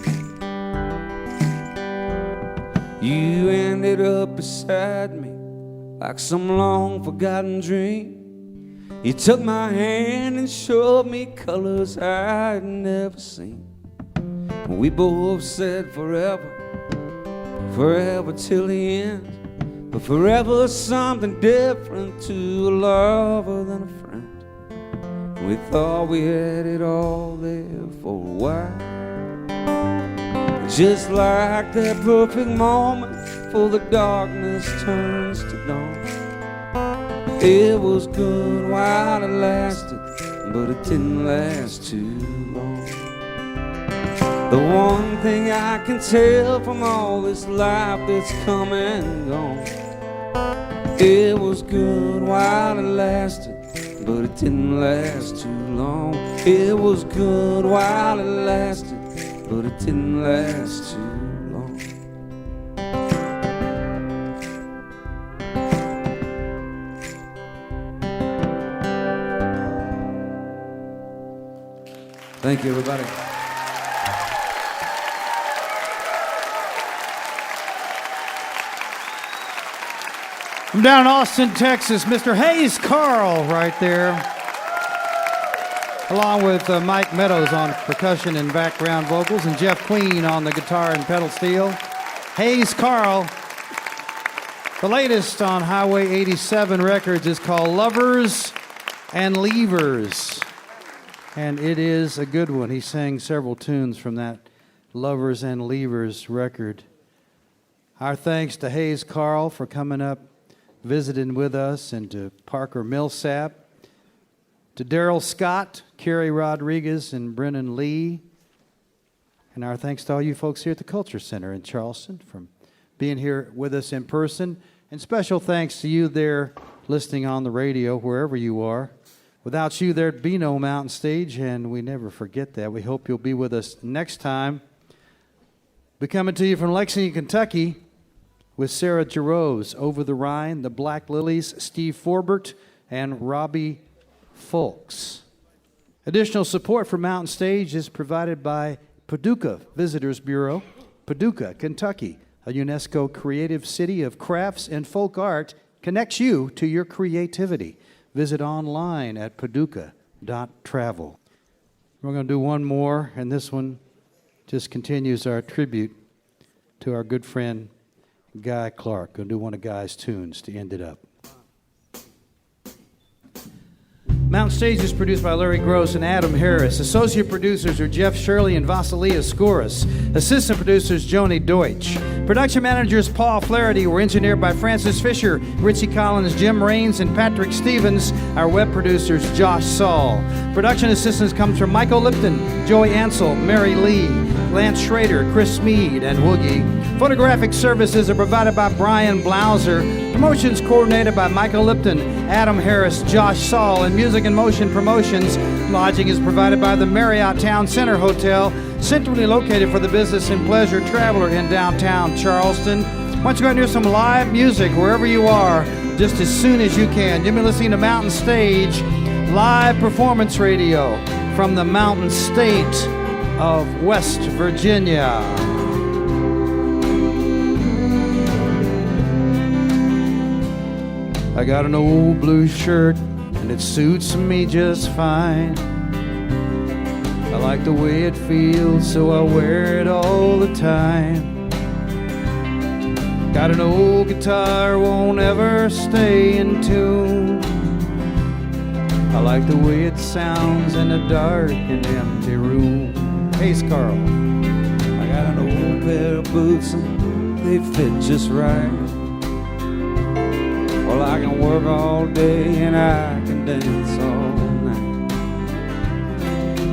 You ended up beside me like some long forgotten dream. You took my hand and showed me colors I'd never seen. We both said forever, forever till the end. But forever's something different to a lover than a friend. We thought we had it all there for a while. Just like that perfect moment before the darkness turns to dawn. It was good while it lasted, but it didn't last too long. The one thing I can tell from all this life that's come and gone, it was good while it lasted, but it didn't last too long. It was good while it lasted, but it didn't last too long. Thank you, everybody. From down in Austin, Texas, Mr. Hayes Carll right there, along with Mike Meadows on percussion and background vocals, and Jeff Queen on the guitar and pedal steel. Hayes Carll. The latest on Highway 87 Records is called Lovers and Leavers. And it is a good one. He sang several tunes from that Lovers and Leavers record. Our thanks to Hayes Carll for coming up, visiting with us, and to Parker Millsap, to Darrell Scott, Carrie Rodriguez, and Brennen Leigh. And our thanks to all you folks here at the Culture Center in Charleston for being here with us in person. And special thanks to you there listening on the radio, wherever you are. Without you, there'd be no Mountain Stage, and we never forget that. We hope you'll be with us next time. We're coming to you from Lexington, Kentucky, with Sarah Jarosz, Over the Rhine, the Black Lilies, Steve Forbert, and Robbie Folks. Additional support for Mountain Stage is provided by Paducah Visitors Bureau, Paducah, Kentucky, a UNESCO creative city of crafts and folk art, connects you to your creativity. Visit online at paducah.travel. We're going to do one more, and this one just continues our tribute to our good friend Guy Clark. Going to do one of Guy's tunes to end it up. Mountain Stage is produced by Larry Gross and Adam Harris. Associate producers are Jeff Shirley and Vasilia Skouras. Assistant producers Joni Deutsch. Production managers Paul Flaherty were engineered by Francis Fisher, Richie Collins, Jim Raines, and Patrick Stevens. Our web producers Josh Saul. Production assistance comes from Michael Lipton, Joey Ansel, Mary Lee. Lance Schrader, Chris Mead, and Woogie. Photographic services are provided by Brian Blauser. Promotions coordinated by Michael Lipton, Adam Harris, Josh Saul, and Music and Motion Promotions. Lodging is provided by the Marriott Town Center Hotel, centrally located for the business and pleasure traveler in downtown Charleston. Why don't you go and hear some live music wherever you are, just as soon as you can. You've been listening to Mountain Stage live performance radio from the Mountain State of West Virginia. I got an old blue shirt and it suits me just fine. I like the way it feels, so I wear it all the time. Got an old guitar, won't ever stay in tune. I like the way it sounds in a dark and empty room. Hey, Carll. I got an old pair of boots and they fit just right. Well, I can work all day and I can dance all night.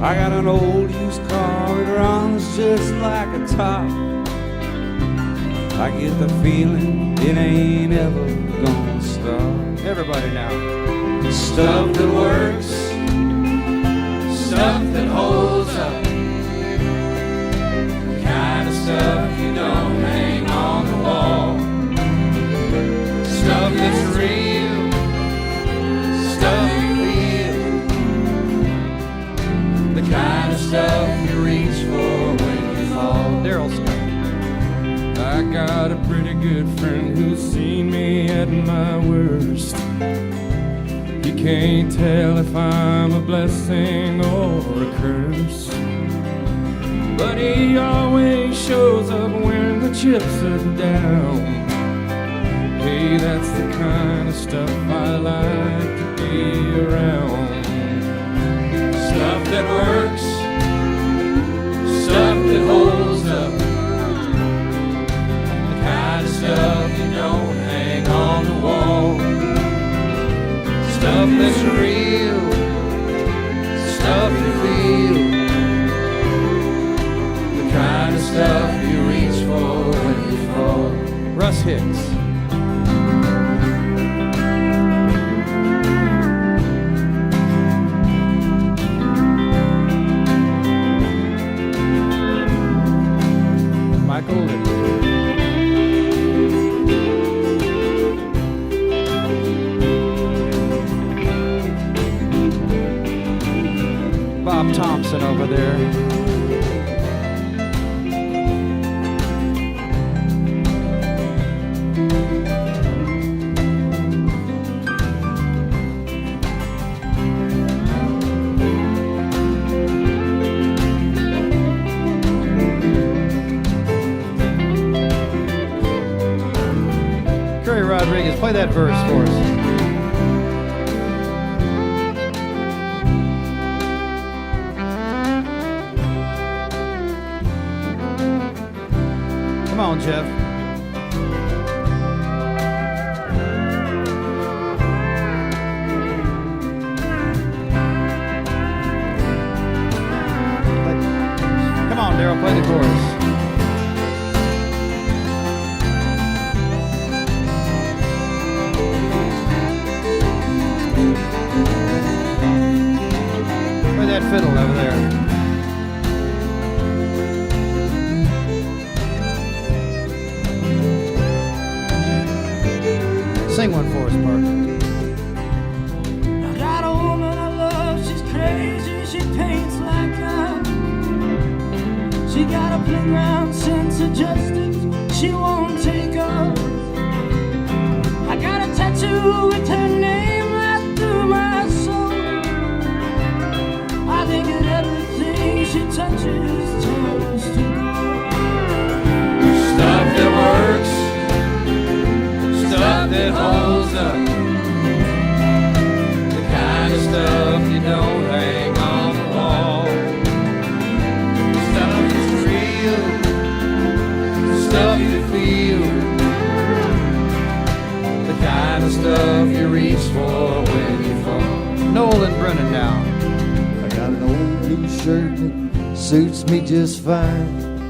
I got an old used car, it runs just like a top. I get the feeling it ain't ever gonna stop. Everybody now. Stuff that works, stuff that holds up, the kind of stuff you don't hang on the wall. Stuff that's real, stuff you feel, the kind of stuff you reach for when you fall. Darrell. I got a pretty good friend who's seen me at my worst. He can't tell if I'm a blessing or a curse, but he always shows up when the chips are down. Hey, that's the kind of stuff I like to be around. Stuff that works, stuff that holds up, the kind of stuff you don't hang on the wall. Stuff that's real, stuff you feel, the kind of stuff you reach for when you fall. Russ Hicks. Michael Lipton. Bob Thompson over there. Carrie Rodriguez, play that verse for us. Come on, Jeff. Come on, Darrell, play the chorus. Play that fiddle over there. Sing one for us, Parker. I got a woman I love, she's crazy, she paints like God. She got a playground sense of justice, she won't take off. I got a tattoo with her name right through my soul. I think that everything she touches turns to gold. Stuff that works, stuff that holds up, the kind of stuff you don't hang on the wall. Stuff that's real, stuff you feel, the kind of stuff you reach for when you fall. Noel and Brennen now. I got an old blue shirt that suits me just fine.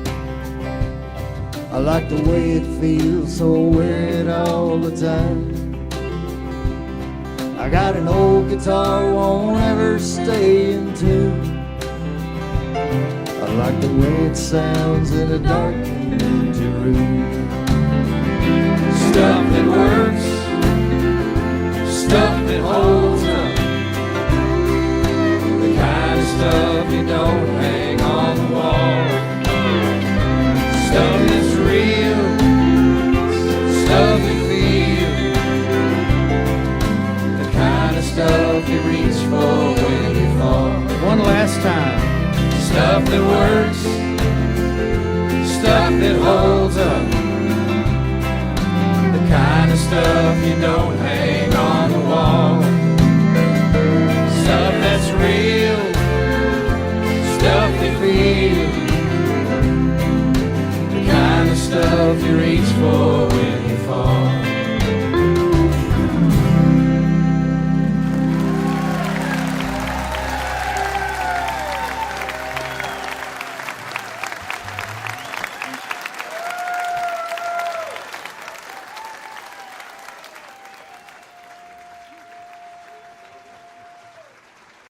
I like the way it feels, so wear it all the time. I got an old guitar, won't ever stay in tune. I like the way it sounds in a dark and empty room. Stuff that works, stuff that holds up, the kind of stuff you don't hang on the wall. Stuff that's real, stuff you feel, the kind of stuff you reach for when you fall. One last time. Stuff that works, stuff that holds up, the kind of stuff you don't hang on the wall. Stuff that's real, stuff you feel, the kind of stuff you reach for